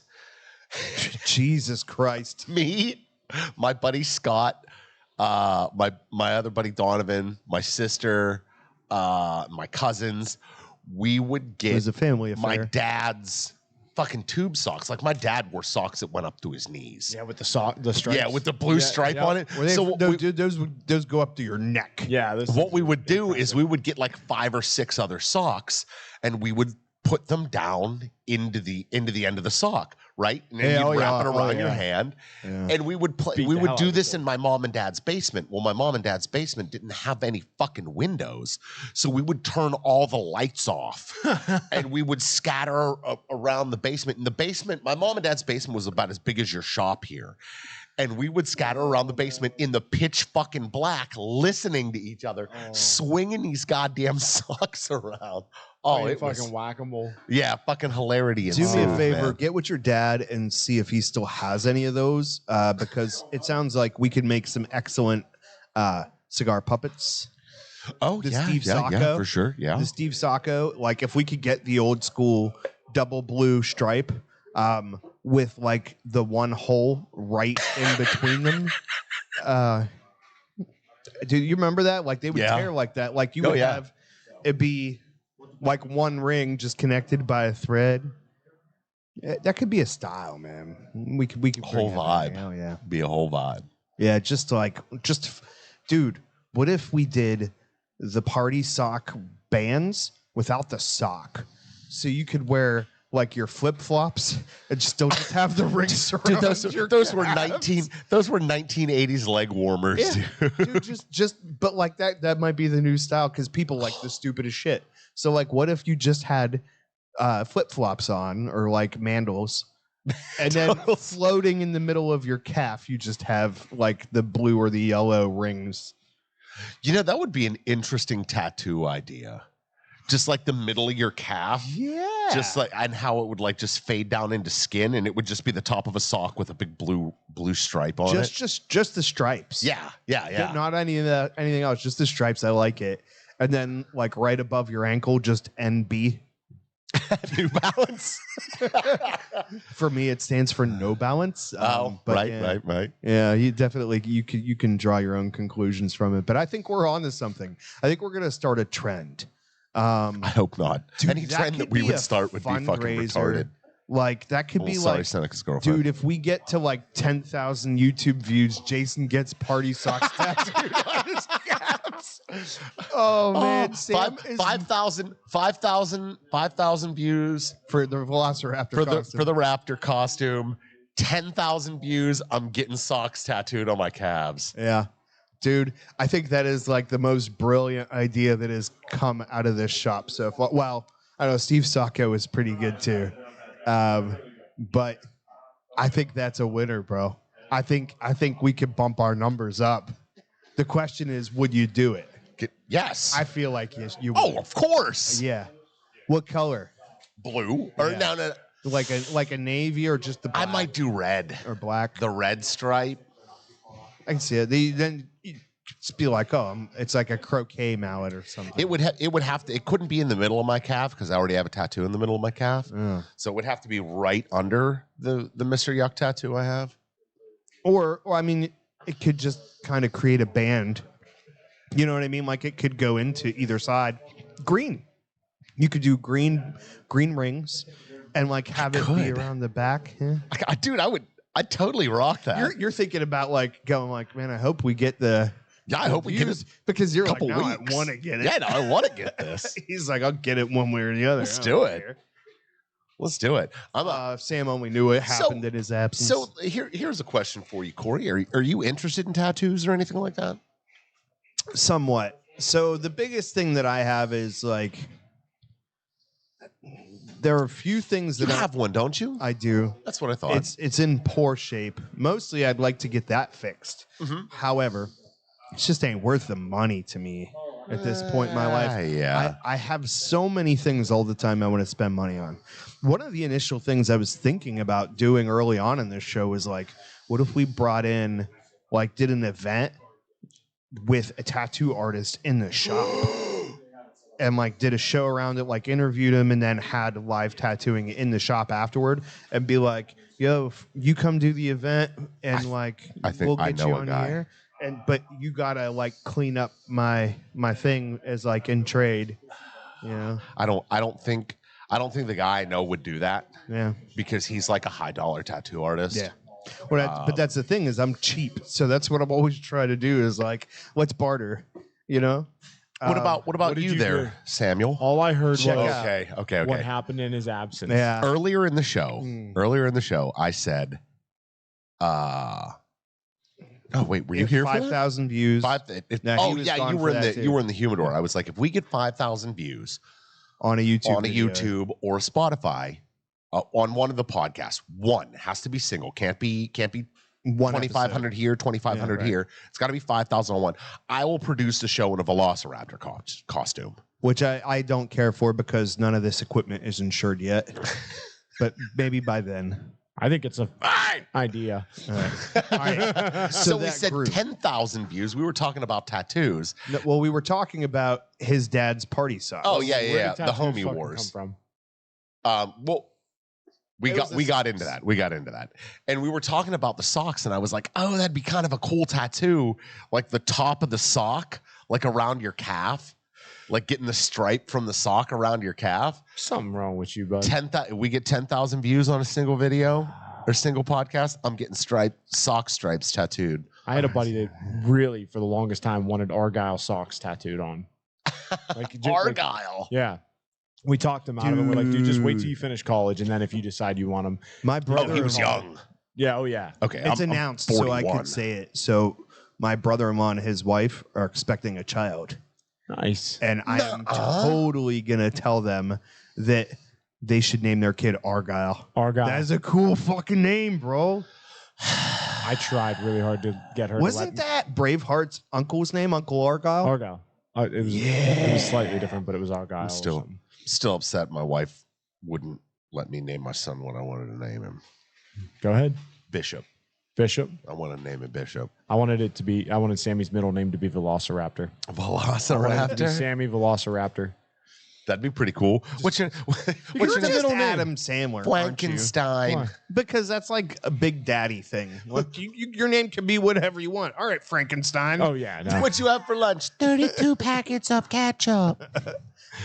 Jesus Christ. Me, my buddy Scott, my other buddy Donovan, my sister, my cousins. We would It was get a family my affair. dad's fucking tube socks. Like my dad wore socks that went up to his knees. Yeah, with the stripes. Yeah, with the blue stripe on it. Were they, So those go up to your neck. Yeah. what we would do is we would get like 5 or 6 other socks, and we would put them down into the end of the sock, right? And then you'd wrap it around your hand, and we would play. Beat We the would hell do out of this it. in my mom and dad's basement. Well, my mom and dad's basement didn't have any fucking windows, so we would turn all the lights off, and we would scatter around the basement. In the basement, my mom and dad's basement was about as big as your shop here. And we would scatter around the basement in the pitch fucking black, listening to each other, swinging these goddamn socks around. Oh, it was fucking whack-a-mole. yeah, fucking hilarity. Do me a ensued, favor, man. get with your dad and see if he still has any of those, because it sounds like we could make some excellent cigar puppets. Oh, the yeah, Steve yeah, Sacco. for sure. Yeah. The Steve Sacco, like if we could get the old school double blue stripe with like the one hole right in between them. Do you remember that? Like they would Yeah. tear like that. Like you Oh, would yeah. have it be like one ring just connected by a thread. That could be a style, man. We could bring Whole that back. vibe. Hell yeah. Be a whole vibe. Yeah, dude, what if we did the party sock bands without the sock? So you could wear like your flip-flops and still just have the rings around Dude, your those were calves. 1980s leg warmers. Yeah, Dude. dude, but like that might be the new style because people like the stupidest shit. So like, what if you just had flip-flops on or like mandals, and then floating in the middle of your calf, you just have like the blue or the yellow rings. You know, that would be an interesting tattoo idea. Just like the middle of your calf. Yeah. Just like, and how it would like just fade down into skin, and it would just be the top of a sock with a big blue stripe on it. Just the stripes. Yeah. Not anything else. Just the stripes. I like it. And then like right above your ankle, just NB. New Balance. For me, it stands for no balance. But right. Yeah, you can draw your own conclusions from it. But I think we're on to something. I think we're gonna start a trend. I hope not. Dude, Any trend that we would start would be fucking retarded. Like that could be sorry, like, Seneca's girlfriend. dude, if we get to like 10,000 YouTube views, Jason gets party socks tattooed on his calves. Oh man, Sam is 5,000 views for the Velociraptor for costume. the raptor costume. 10,000 views. I'm getting socks tattooed on my calves. Yeah. Dude, I think that is like the most brilliant idea that has come out of this shop so far. Well, I know Steve Sacco is pretty good too. But I think that's a winner, bro. I think we could bump our numbers up. The question is, would you do it? Yes. I feel like yes, you would. Oh, of course. Yeah. What color? Blue? Or Yeah. no. Like a navy or just the black? I might do red. Or black. The red stripe. I can see it. Then you just be like, oh, it's like a croquet mallet or something. It would have to. It couldn't be in the middle of my calf because I already have a tattoo in the middle of my calf. Yeah. So it would have to be right under the Mr. Yuck tattoo I have. Or I mean, it could just kind of create a band. You know what I mean? Like it could go into either side. Green. You could do green rings and like have it be around the back. Yeah. Dude, I'd totally rock that. You're thinking about like going like, man, I hope we get the I hope we get it because you're like, couple no, weeks. I want to get it. Yeah, no, I want to get this. He's like, I'll get it one way or the other. Let's do it. Let's do it. If Sam only knew it happened in his absence. So here's a question for you, Corey. Are you interested in tattoos or anything like that? Somewhat. So the biggest thing that I have is like, there are a few things that you have one, don't you? I do. That's what I thought. It's in poor shape. Mostly, I'd like to get that fixed. Mm-hmm. However, it just ain't worth the money to me at this point in my life. Yeah. I have so many things all the time I want to spend money on. One of the initial things I was thinking about doing early on in this show was like, what if we brought in, like, did an event with a tattoo artist in the shop and like did a show around it, like interviewed him and then had live tattooing in the shop afterward and be like, yo, you come do the event and I think we'll I get know you a on guy. here. But you gotta like clean up my thing as like in trade, you know? I don't think the guy I know would do that. Yeah. Because he's like a high dollar tattoo artist. Yeah. But that's the thing is I'm cheap. So that's what I'm always trying to do is like, let's barter, you know? What about what did you you there, do? Samuel? All I heard was Check out. Okay. what happened in his absence. Yeah. Earlier in the show, I said, oh wait, were you here for that? 5,000 views No, he was gone you for were that too. you were in the humidor. I was like, if we get 5,000 views on a YouTube video. YouTube or Spotify on one of the podcasts, one has to be single, can't be One 2,500 here, 2,500 Yeah, right. here. It's got to be 5,000 on one. I will produce a show in a Velociraptor costume. Which I don't care for because none of this equipment is insured yet. But maybe by then. I think it's a idea. All right. So we that said group. 10,000 views. We were talking about tattoos. No, well, we were talking about his dad's party socks. Oh yeah, Where yeah, did the tattoos homie fucking wars. come from? Well, we It was the got socks. into that. We got into that, and we were talking about the socks, and I was like, oh, that'd be kind of a cool tattoo, like the top of the sock, like around your calf, like getting the stripe from the sock around your calf. Something wrong with you, bud. We get 10,000 views on a single video or single podcast. I'm getting sock stripes tattooed. I had a buddy that really, for the longest time, wanted Argyle socks tattooed on. Argyle. Yeah. We talked him out of it. We're like, dude, just wait till you finish college, and then if you decide you want them. My brother. Oh, he was young. Yeah, oh yeah. Okay, It's I'm announced, so I 41. could say it. So my brother-in-law and his wife are expecting a child. Nice. And I am totally going to tell them that they should name their kid Argyle. Argyle. That is a cool fucking name, bro. I tried really hard to get her Wasn't to that Braveheart's uncle's name, Uncle Argyle? Argyle. It was slightly different, but it was Argyle. I'm or still something. upset my wife wouldn't let me name my son what I wanted to name him. Go ahead. Bishop. Bishop. I want to name it Bishop. I wanted Sammy's middle name to be Velociraptor. I wanted it to be Velociraptor. Sammy Velociraptor. That'd be pretty cool. What's your You're middle just name? Adam Sandler, aren't you? Frankenstein? Why? Because that's like a big daddy thing. Like your name can be whatever you want. All right, Frankenstein. Oh yeah, no. What you have for lunch? 32 packets of ketchup.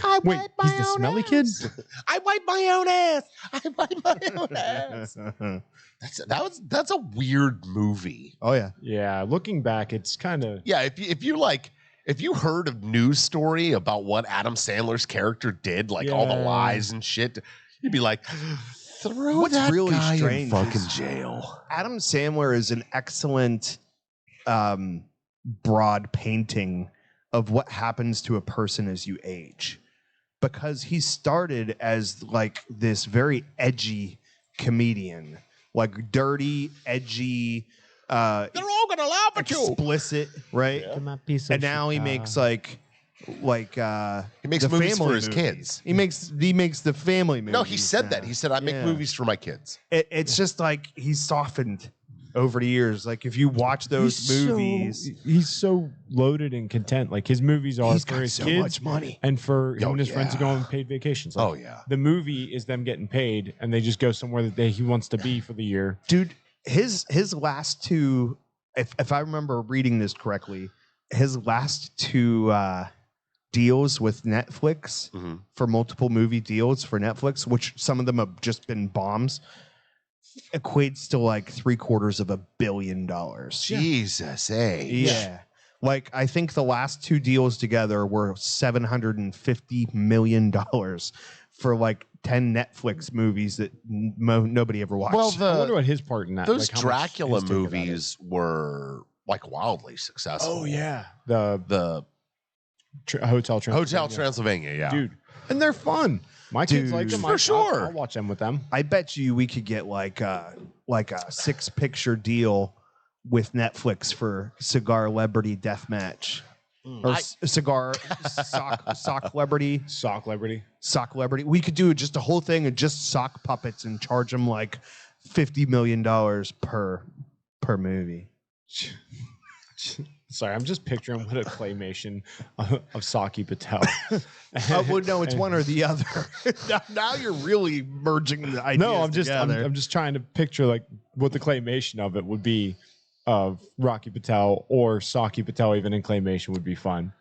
I Wait, wipe my he's the own smelly ass. kid? I wipe my own ass. I wipe my own ass. That's a weird movie. Oh yeah. Yeah, looking back, it's kind of Yeah, if you heard a news story about what Adam Sandler's character did, like all the Yeah. lies and shit, you'd be like, throw What's that really guy strange in fucking is- jail. Adam Sandler is an excellent broad painting of what happens to a person as you age, because he started as like this very edgy comedian, like dirty, edgy, They're all gonna laugh at you. explicit, right? And now he makes like He makes the movies for family his movies. kids. He makes the family movies. No, he said now. that. He said, I make Yeah. movies for my kids. It's just like he's softened over the years. Like if you watch those movies, he's so loaded and content. Like his movies are he's for got his so kids much money. and for him and his friends to go yeah. on paid vacations. Like, Oh, yeah. the movie is them getting paid, and they just go somewhere that he wants to be for the year. Dude, his last two, if I remember reading this correctly, his last two deals with Netflix Mhm. for multiple movie deals for Netflix, which some of them have just been bombs, equates to like $750 million. Jesus, eh? Yeah. Like I think the last two deals together were $750 million for like 10 Netflix movies that nobody ever watched. Well, I wonder what his part in that. those like, how much Dracula his take of that is. movies were like wildly successful. Oh yeah, the The Hotel Transylvania. Hotel Transylvania, yeah. dude, and they're fun. My kids like them. Dude. For sure. I'll watch them with them. I bet you we could get like a 6-picture deal with Netflix for Cigar Celebrity Deathmatch. Or Cigar Sock Celebrity. Sock Liberty. Sock Celebrity. We could do just a whole thing of just sock puppets and charge them like $50 million per movie. Sorry, I'm just picturing what a claymation of Saki Patel. Oh, well, no, it's one or the other. now you're really merging the ideas. No, I'm together. just trying to picture like what the claymation of it would be of Rocky Patel or Saki Patel even in claymation would be fun.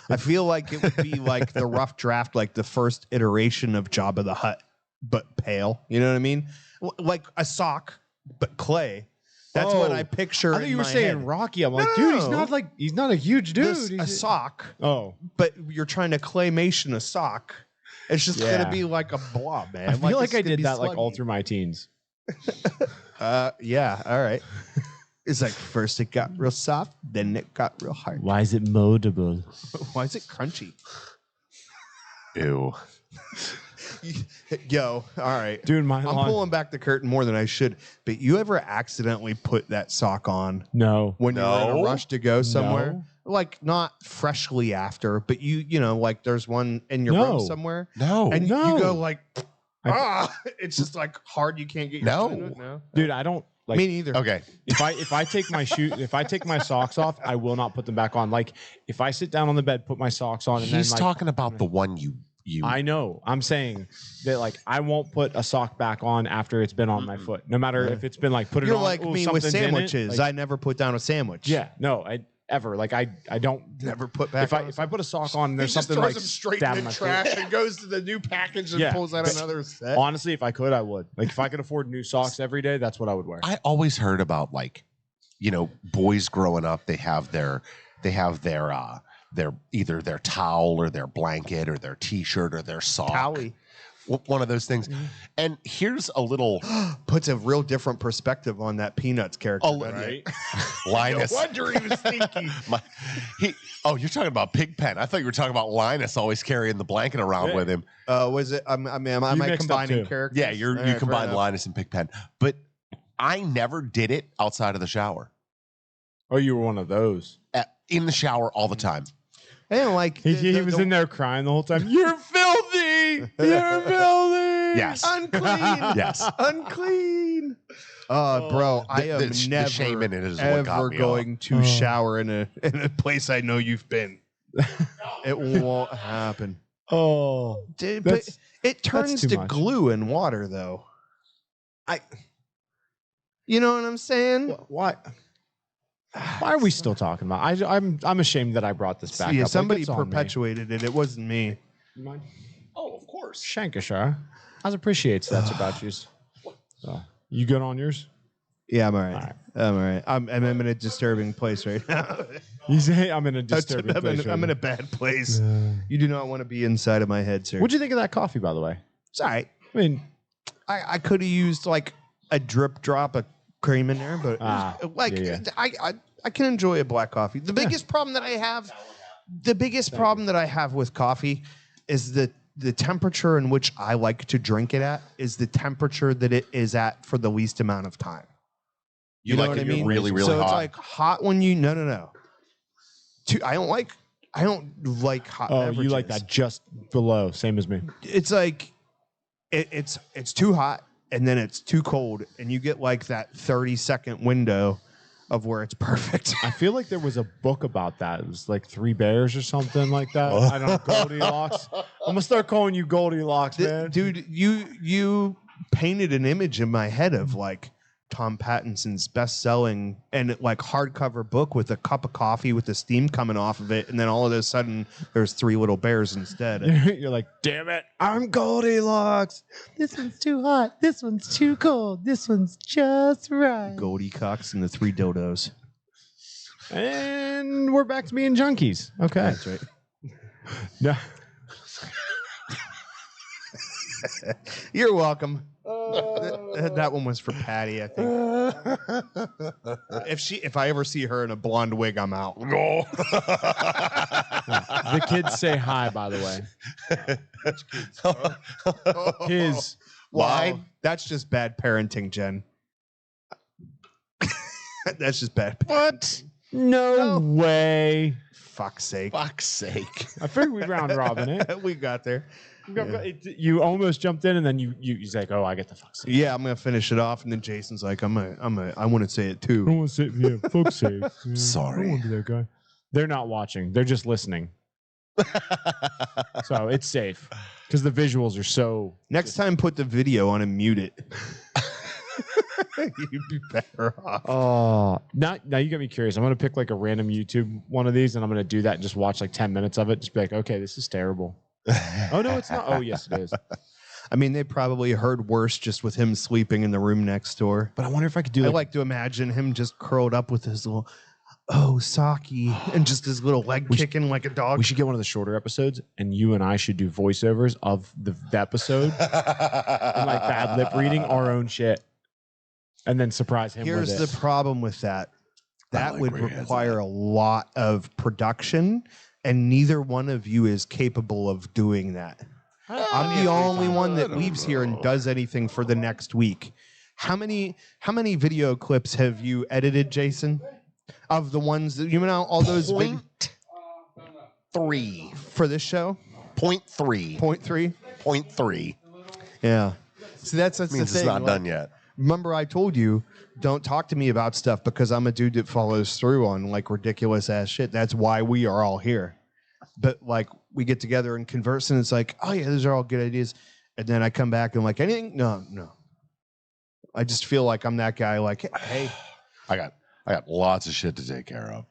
I feel like it would be like the rough draft, like the first iteration of Jabba the Hutt, but pale. You know what I mean? Like a sock, but clay. That's what I picture. I thought in you were my saying head. Rocky. I'm like, No, dude, no. he's not a huge dude. This, a He's sock, Oh, but you're trying to claymation a sock. It's just Yeah. gonna be like a blob, man. I feel like it's I gonna did be that like all sluggy. through my teens. Yeah, all right. It's like first it got real soft, then it got real hard. Why is it moldable? Why is it crunchy? Ew. Yo, all right. Dude, my I'm lawn. pulling back the curtain more than I should. But you ever accidentally put that sock on No. when you're in a No. rush to go somewhere? No. Like not freshly after, but you know, like there's one in your No. room somewhere, No. and No. you go like, it's just like hard. You can't get your No. foot in it? No, Dude, I don't like me neither. Okay. if I take my if I take my socks off, I will not put them back on. Like if I sit down on the bed, put my socks on, and He's then like talking about the one you I know. I'm saying that like I won't put a sock back on after it's been on my foot. No matter if it's been like put it You're on. like ooh, me with something's in it, sandwiches. like- I never put down a sandwich. yeah, no, I ever like I don't never put back. if I put a sock on and there's he just something throws like them straight stabbing in my the foot. trash and goes to the new package and Yeah. pulls out another set. Honestly, if I could, I would. Like if I could afford new socks every day, that's what I would wear. I always heard about like, you know, boys growing up, they have their either their towel or their blanket or their t-shirt or their sock. Towel One of those things. And here's a little puts a real different perspective on that Peanuts character. Oh, doesn't it? Linus. No wonder he was sneaky. You're talking about Pigpen. I thought you were talking about Linus always carrying the blanket around Yeah. with him. Was it? Am I You combining mixed up too. characters? Yeah, All you right, fair combine enough. Linus and Pigpen. But I never did it outside of the shower. Oh, you were one of those. In the shower all the time. I didn't like. He was in there crying the whole time. You're filthy. You're filthy. Yes. unclean. Yes. Unclean. Bro, I am the never shame in it is what got ever me going to Oh. shower in a place I know you've been. It won't happen. Oh, Dude, but it turns too to much. glue in water, though. You know what I'm saying? Why? Why are we still talking about? I'm ashamed that I brought this back Yeah, up. somebody it's on me. perpetuated it. It wasn't me. You mind? Oh, of course. Shankashire. I appreciates that about you. So, you good on yours? Yeah, I'm all right. All right. I'm all right. I'm in a disturbing place right now. You say I'm in a disturbing place. I'm in a bad place. You do not want to be inside of my head, sir. What'd you think of that coffee, by the way? It's all right. I mean, I could have used like a drop of cream in there, but yeah. I can enjoy a black coffee. The biggest problem that I have with coffee is the temperature in which I like to drink it at is the temperature that it is at for the least amount of time. You know like what it I mean? really, really so hot? it's like hot when you no. I don't like hot. oh, beverages. you like that just below, same as me. It's like it's too hot and then it's too cold, and you get like that 30-second window of where it's perfect. I feel like there was a book about that. It was like Three Bears or something like that. I don't know, Goldilocks. I'm gonna start calling you Goldilocks, man. Dude, you painted an image in my head of like Tom Pattinson's best-selling and like hardcover book with a cup of coffee with the steam coming off of it, and then all of a sudden there's three little bears instead. You're like, damn it, I'm Goldilocks. This one's too hot. This one's too cold. This one's just right. Goldie Cox and the three dildos. And we're back to being junkies. Okay, That's right. No. You're welcome. That one was for Patty, I think. If I ever see her in a blonde wig, I'm out. No. The kids say hi, by the way. His. Wow. That's just bad parenting, Jen. That's just bad parenting. What? No way. Fuck's sake. Fuck's sake. I figured we'd round robin it. We got there. You almost jumped in, and then you're like, "Oh, I get the fuck's sake." Yeah, I'm gonna finish it off, and then Jason's like, I want to say it I too. don't want to say, yeah, fuck's sake. Yeah, Sorry. I don't want to be that guy. They're not watching. They're just listening. So it's safe because the visuals are so. Next time, put the video on and mute it. You'd be better off. Oh, now you got me curious. I'm gonna pick like a random YouTube one of these, and I'm gonna do that and just watch like 10 minutes of it. Just be like, okay, this is terrible. Oh no, it's not. Oh yes, it is. I mean, they probably heard worse just with him sleeping in the room next door. But I wonder if I could do. I like to imagine him just curled up with his little, Saki, and just his little leg kicking like a dog. We should get one of the shorter episodes, and you and I should do voiceovers of the episode and like bad lip reading our own shit, and then surprise him. Here's with the it. problem with that. That like would where your head's require a lot of production, and neither one of you is capable of doing that. I'm the only one that leaves here and does anything for the next week. How many video clips have you edited, Jason? Of the ones that all those big 0.3 for this show? 0.3 0.3? 0.3 Yeah. See, that's means the it's thing. not like, done yet. Remember, I told you, don't talk to me about stuff because I'm a dude that follows through on like ridiculous ass shit. That's why we are all here. But like we get together and converse, and it's like, oh yeah, those are all good ideas. And then I come back and I'm like, anything? No. I just feel like I'm that guy. Like, hey, I got lots of shit to take care of.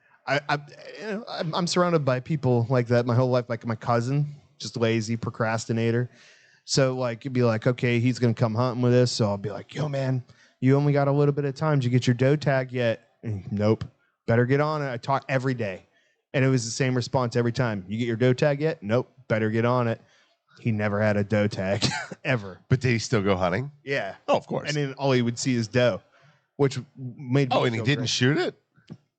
I'm surrounded by people like that my whole life. Like my cousin, just lazy procrastinator. So like you'd be like, okay, he's gonna come hunting with us. So I'll be like, yo man, you only got a little bit of time. Did you get your doe tag yet? Nope. Better get on it. I talk every day. And it was the same response every time. You get your doe tag yet? Nope. Better get on it. He never had a doe tag ever. But did he still go hunting? Yeah. Oh, of course. And then all he would see is doe, which made me and he feel didn't great. shoot it?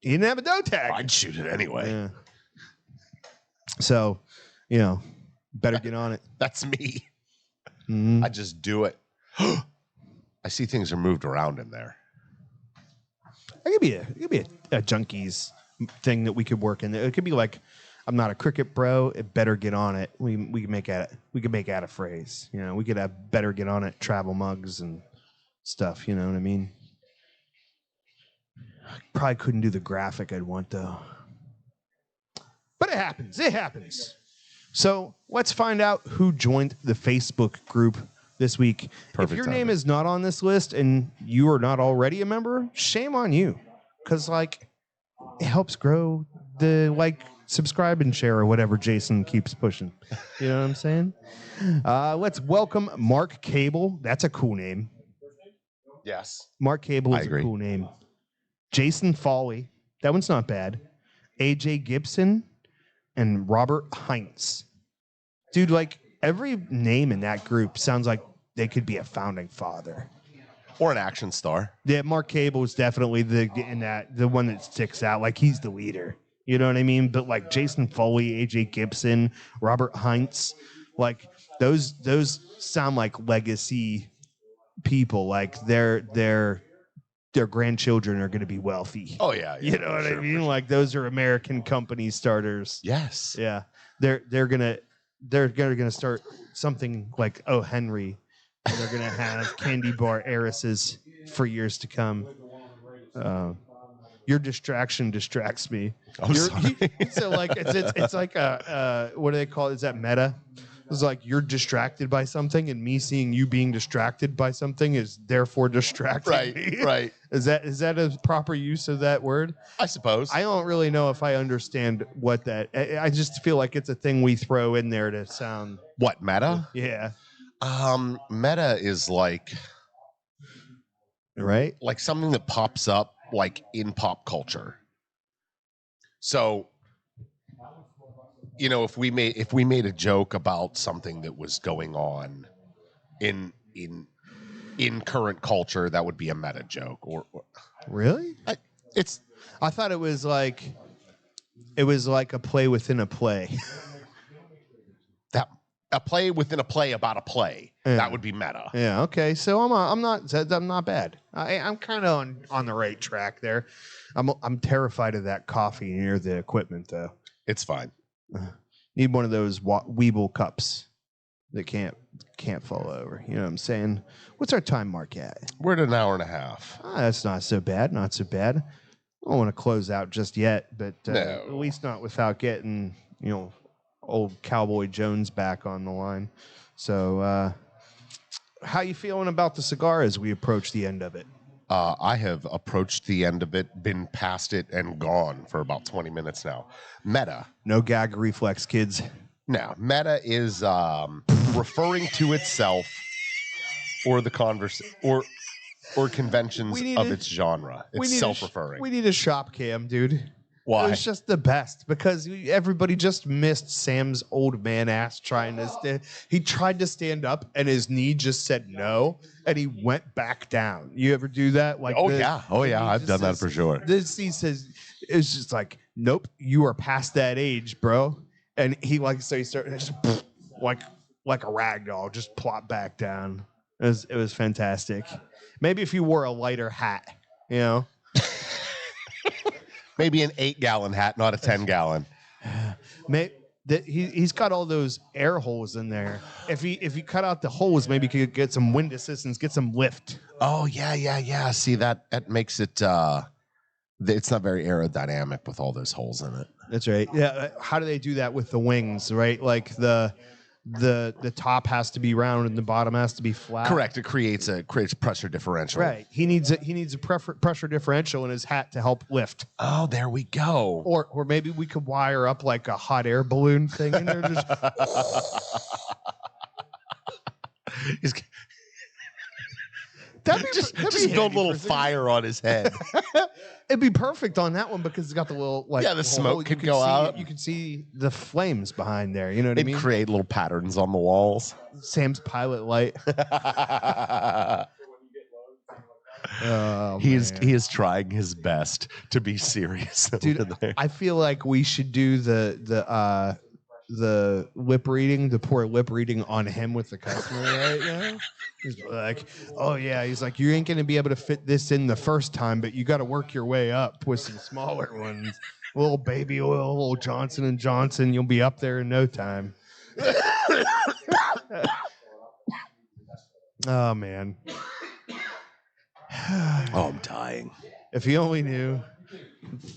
He didn't have a doe tag. I'd shoot it anyway. Yeah. So, better get on it. That's me. Mhm. I just do it. I see things are moved around in there. It could be a junkies thing that we could work in. It could be like, I'm not a cricket bro. It better get on it. We can make that a phrase. We could have better get on it travel mugs and stuff. You know what I mean? Probably couldn't do the graphic I'd want though. But it happens. So let's find out who joined the Facebook group this week. Perfect if your timing. name is not on this list and you are not already a member, shame on you. Because, like, it helps grow the, like, subscribe and share or whatever Jason keeps pushing. You know what I'm saying? Let's welcome Mark Cable. That's a cool name. Yes. Mark Cable I is agree. a cool name. Jason Foley. That one's not bad. AJ Gibson and Robert Heinz. Dude, like, every name in that group sounds like they could be a founding father. Or an action star. Yeah, Mark Cable is definitely the one that sticks out. Like, he's the leader. You know what I mean? But like Jason Foley, AJ Gibson, Robert Heinz, like those sound like legacy people. Like their grandchildren are going to be wealthy. Oh, yeah. You know what I mean? Like, those are American company starters. Yes. Yeah, they're gonna start something like O. Henry, and they're gonna have candy bar heiresses for years to come. Your distraction distracts me. I'm sorry. So like it's like a what do they call it? Is that meta? It's like you're distracted by something, and me seeing you being distracted by something is therefore distracting me. Right. Is that a proper use of that word? I suppose. I don't really know if I understand what that. I just feel like it's a thing we throw in there to sound. What, meta? Yeah. Meta is like Right. something that pops up like in pop culture. So, you know, if we made a joke about something that was going on in current culture, that would be a meta joke. Or Really? I thought it was like a play within a play. that a play within a play about a play. Yeah. That would be meta. Yeah. Okay. So I'm not bad. I'm kind of on the right track there. I'm terrified of that coffee near the equipment though. It's fine. Need one of those Weeble cups that can't fall over. You know what I'm saying? What's our time mark at? We're at an hour and a half. That's not so bad. Not so bad. I don't want to close out just yet, but No. at least not without getting, old Cowboy Jones back on the line. So, how you feeling about the cigar as we approach the end of it? I have approached the end of it, been past it, and gone for about 20 minutes now. Meta. No gag reflex, kids. Now, meta is referring to itself or the or conventions of its genre. It's self-referring. We need a shop cam, dude. Why? It was just the best because everybody just missed Sam's old man ass trying to stand. He tried to stand up and his knee just said no, and he went back down. You ever do that? Like, yeah, I've done that for sure. He says it's just like, nope, you are past that age, bro. And he he started like a rag doll, just plop back down. It was fantastic. Maybe if you wore a lighter hat, Maybe an 8-gallon hat, not a 10-gallon. He's got all those air holes in there. If he cut out the holes, maybe he could get some wind assistance, get some lift. Oh yeah. See, that makes it. It's not very aerodynamic with all those holes in it. That's right. Yeah. How do they do that with the wings? Right, like the top has to be round and the bottom has to be flat. Correct. It creates pressure differential. Right. He needs a pressure differential in his hat to help lift. Oh, there we go. Or maybe we could wire up like a hot air balloon thing in there. Just build a little fire on his head. It'd be perfect on that one because it's got the little the smoke could go out. You could see the flames behind there. You know what I It'd mean? create little patterns on the walls. Sam's pilot light. He is trying his best to be serious. Dude, I feel like we should do the lip reading, the poor lip reading on him with the customer right now. He's like, oh yeah, he's like, you ain't gonna be able to fit this in the first time, but you got to work your way up with some smaller ones. A little baby oil, a little Johnson and Johnson, you'll be up there in no time. Oh man. Oh, I'm dying. If he only knew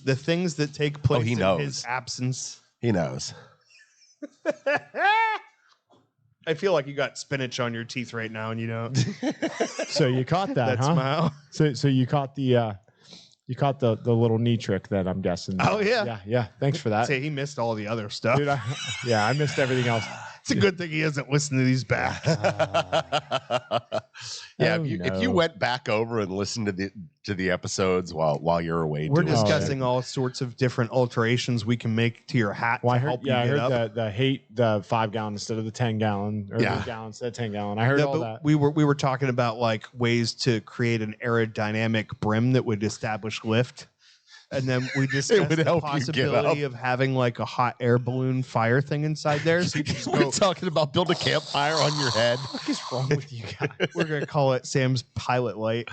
the things that take place he in knows. his absence. He knows. I feel like you got spinach on your teeth right now, and you don't. So you caught that, That huh? smile. So you caught the little knee trick that I'm guessing. Oh, yeah. Yeah. Thanks for that, Say he missed all the other stuff. dude. I missed everything else. It's a good thing he hasn't listened to these back. Yeah, Oh, if you no. went back over and listened to the episodes while you're away, We're doing discussing all sorts of different alterations we can make to your hat Well, to I heard, help you I get heard up. the 5-gallon instead of the 10-gallon, or Yeah. the gallon instead of 10-gallon. I heard No, all but that. we were talking about like ways to create an aerodynamic brim that would establish lift. And then we discussed would the help you get possibility up. of having like a hot air balloon fire thing inside there. So you just We're go, talking about build a campfire on your head. What is wrong with you guys? we're gonna call it Sam's pilot light.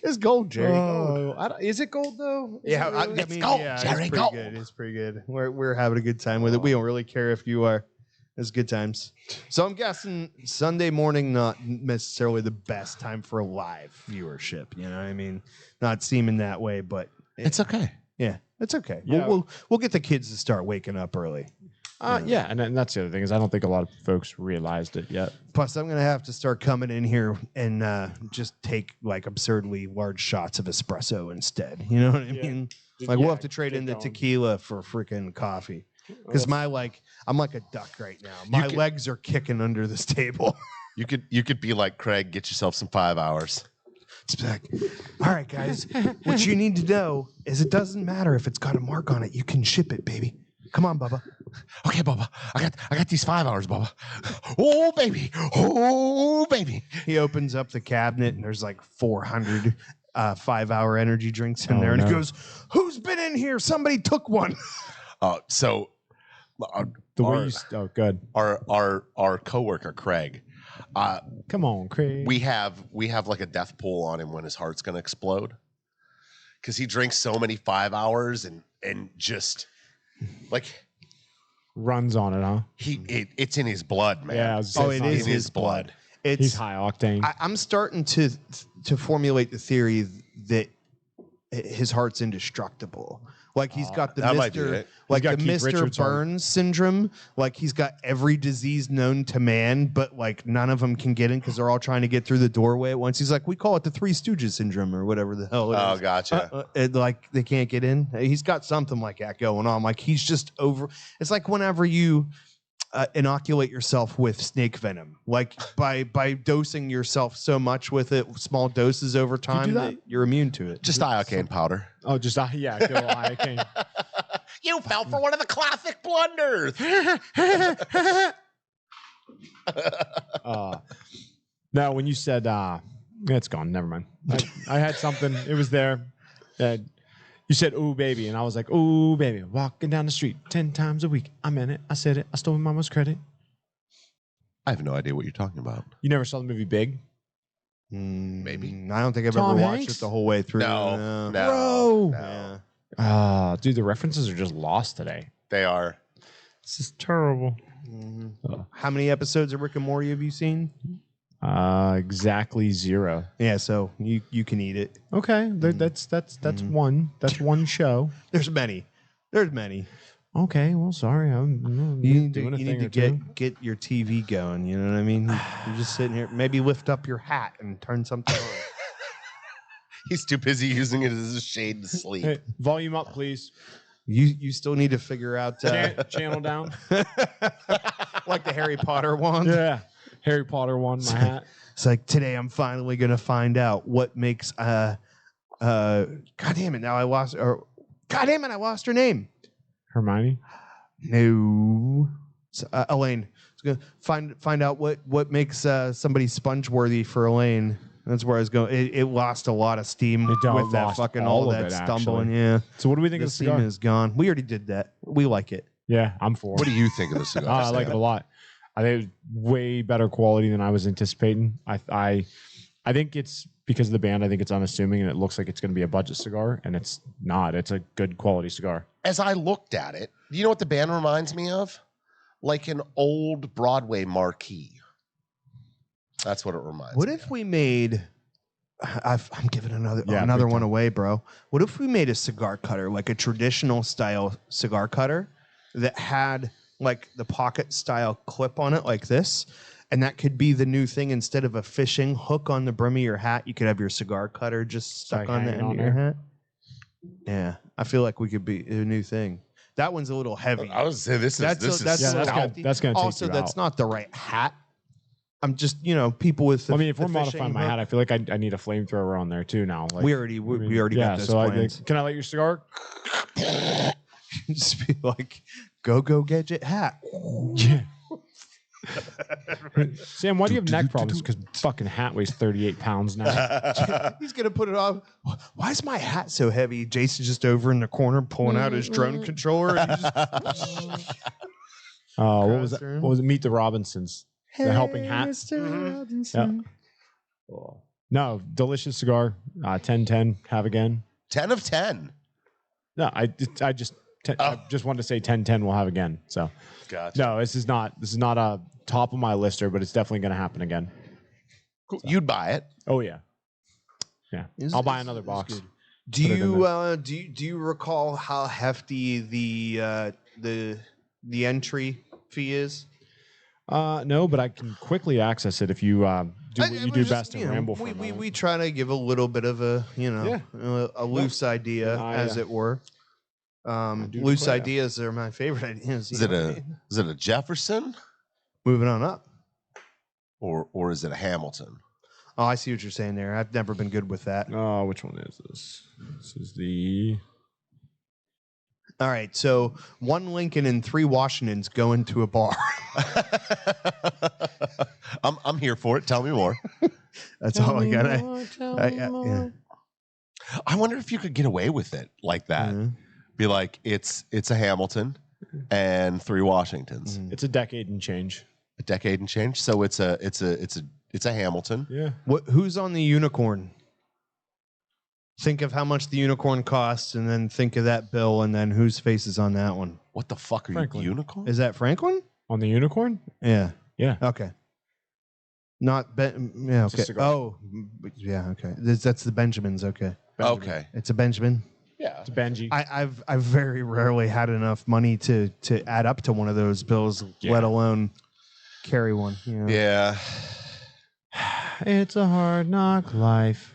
It's gold, Jerry. Gold. Is it gold though? Is Yeah, it really? It's gold, Jerry, it's pretty gold. good. It's pretty good. We're having a good time with it. We don't really care if you are. It's good times. So I'm guessing Sunday morning not necessarily the best time for live viewership. You know what I mean? Not seeming that way, but It's okay. yeah, it's okay. Yeah. We'll get the kids to start waking up early. Yeah, and that's the other thing is I don't think a lot of folks realized it yet. Plus, I'm gonna have to start coming in here and just take like absurdly large shots of espresso instead. You know what I Yeah. mean? Like we'll have to trade in the tequila for freaking coffee. Because I'm like a duck right now. My legs are kicking under this table. You could be like Craig, get yourself some 5 hours. It's like, all right, guys, what you need to know is it doesn't matter if it's got a mark on it. You can ship it, baby. Come on, Bubba. Okay, Bubba. I got these 5 hours, Bubba. Oh baby. Oh baby. He opens up the cabinet and there's like 400 5-hour energy drinks in Oh, there. And he no. goes, who's been in here? Somebody took one. So The way our, you good. our coworker Craig, Come on, Craig. we have like a death pull on him when his heart's gonna explode, because he drinks so many 5 hours and just like runs on it, huh? it's in his blood, man. Yeah, I was Oh, gonna it say, is it's his blood. It's He's high octane. I'm starting to formulate the theory that his heart's indestructible. Like he's got the that might be Mr. it. Like He's the got Keith Mr. Richards on. Burns syndrome. Like he's got every disease known to man, but like none of them can get in because they're all trying to get through the doorway at once. He's like, we call it the Three Stooges syndrome or whatever the hell it is. Oh, gotcha. Like they can't get in. He's got something like that going on. Like he's just over. It's like whenever you inoculate yourself with snake venom, like by dosing yourself so much with it, small doses over time, that? you're immune to it. Just iocane powder. Oh, just yeah, good old iocane. You fell for one of the classic blunders. No, when you said it's gone. Never mind. I had something. It was there. You said, "Ooh, baby," and I was like, "Ooh, baby." Walking down the street 10 times a week. I'm in it. I said it. I stole my mama's credit. I have no idea what you're talking about. You never saw the movie Big? Maybe. I don't think I've Tom ever watched Hanks? it the whole way through. No. Bro. Yeah. Dude, the references are just lost today. They are. This is terrible. How many episodes of Rick and Morty have you seen? Exactly 0. Yeah, so you can eat it. Okay, that's one. That's one show. There's many. There's many. Okay, well, sorry, I'm You need doing a to, thing or get your TV going. You know what I mean? You're just sitting here. Maybe lift up your hat and turn something on. He's too busy using it as a shade to sleep. Hey, volume up, please. You still need to figure out Channel down. like the Harry Potter one. Yeah, Harry Potter one. My hat. It's like today I'm finally gonna find out what makes God damn it, now I lost or God damn it, I lost her name. Hermione. No. Elaine. It's gonna find out what makes somebody sponge worthy for Elaine. That's where I was going. It lost a lot of steam with that lost fucking all all of that it, stumbling. actually. Yeah. So what do we think The of the steam cigar? is gone. We already did that. We like it. Yeah, I'm for. What do you think of the cigar? I like it a lot. I think it's way better quality than I was anticipating. I think it's because of the band. I think it's unassuming and it looks like it's going to be a budget cigar, and it's not. It's a good quality cigar. As I looked at it, you know what the band reminds me of? Like an old Broadway marquee. That's what it reminds What me if of. we made I'm giving another Yeah, another big one time. away, bro. What if we made a cigar cutter, like a traditional style cigar cutter that had like the pocket style clip on it like this? And that could be the new thing. Instead of a fishing hook on the brim of your hat, you could have your cigar cutter just stuck like on the hanging end on of your there. hat. Yeah, I feel like we could be a new thing. That one's a little heavy. I was saying this is That's this a- that's is a little that's hefty. that's gonna take Also, you that's out. not the right hat. I'm just, people with. The, I mean, if the we're modifying fishing my hook- hat, I feel like I need a flamethrower on there too now. Like we already got those so plans. can I light your cigar? Just be like, go gadget hat. Yeah. Sam, why do you have neck problems? Because fucking hat weighs 38 pounds now. He's gonna put it on. Why is my hat so heavy? Jason's just over in the corner pulling out his drone controller. And he just, What was that? What was it? Meet the Robinsons. The helping hat. Mr. Robinson. No, delicious cigar. 10-10. Have again. 10 of 10. No, I just wanted to say 10-10. We'll have again. So Gotcha. no, this is not a top of my lister, but it's definitely going to happen again. Cool. You'd buy it. Oh yeah, yeah. Is- I'll buy is- another is box. good. Put it in Do you recall how hefty the entry fee is? No, but I can quickly access it if you do what you do best and ramble for a we moment. try to give a little bit of a a loose idea, as it were. do Loose declare. ideas are my favorite ideas. Is it a Jefferson Moving on up? or is it a Hamilton? Oh, I see what you're saying there. I've never been good with that. Oh, which one is this? This is the. All right, so 1 Lincoln and 3 Washingtons go into a bar. I'm here for it. Tell me more. That's all I got. Yeah. I wonder if you could get away with it like that. Mhm. Be like, it's a Hamilton and 3 Washingtons. It's a decade and change. A decade and change. So it's a Hamilton. Yeah. Who's on the unicorn? Think of how much the unicorn costs, and then think of that bill, and then whose face is on that one? What the fuck are Franklin. you, unicorn? Is that Franklin? On the unicorn? Yeah. Yeah. Okay. Not Ben. Yeah. It's a Okay. cigar. Oh, yeah. Okay. That's the Benjamins. Okay. Okay. It's a Benjamin. Yeah. It's Benji. I've very rarely had enough money to add up to one of those bills, let alone carry one. You know? Yeah. It's a hard knock life.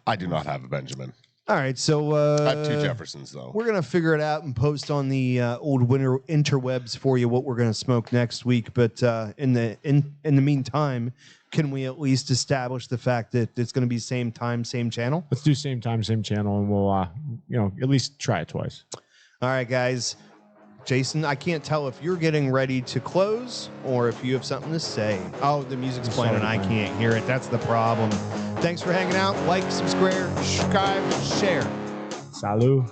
I do not have a Benjamin. All right. So I have 2 Jeffersons though. we're gonna figure it out and post on the old winter interwebs for you what we're gonna smoke next week. But in the meantime, can we at least establish the fact that it's gonna be same time, same channel? Let's do same time, same channel, and we'll at least try it twice. All right, guys. Jason, I can't tell if you're getting ready to close or if you have something to say. Oh, the music's It's playing and I already can't hear it. That's the problem. Thanks for hanging out. Like, subscribe, share. Salut.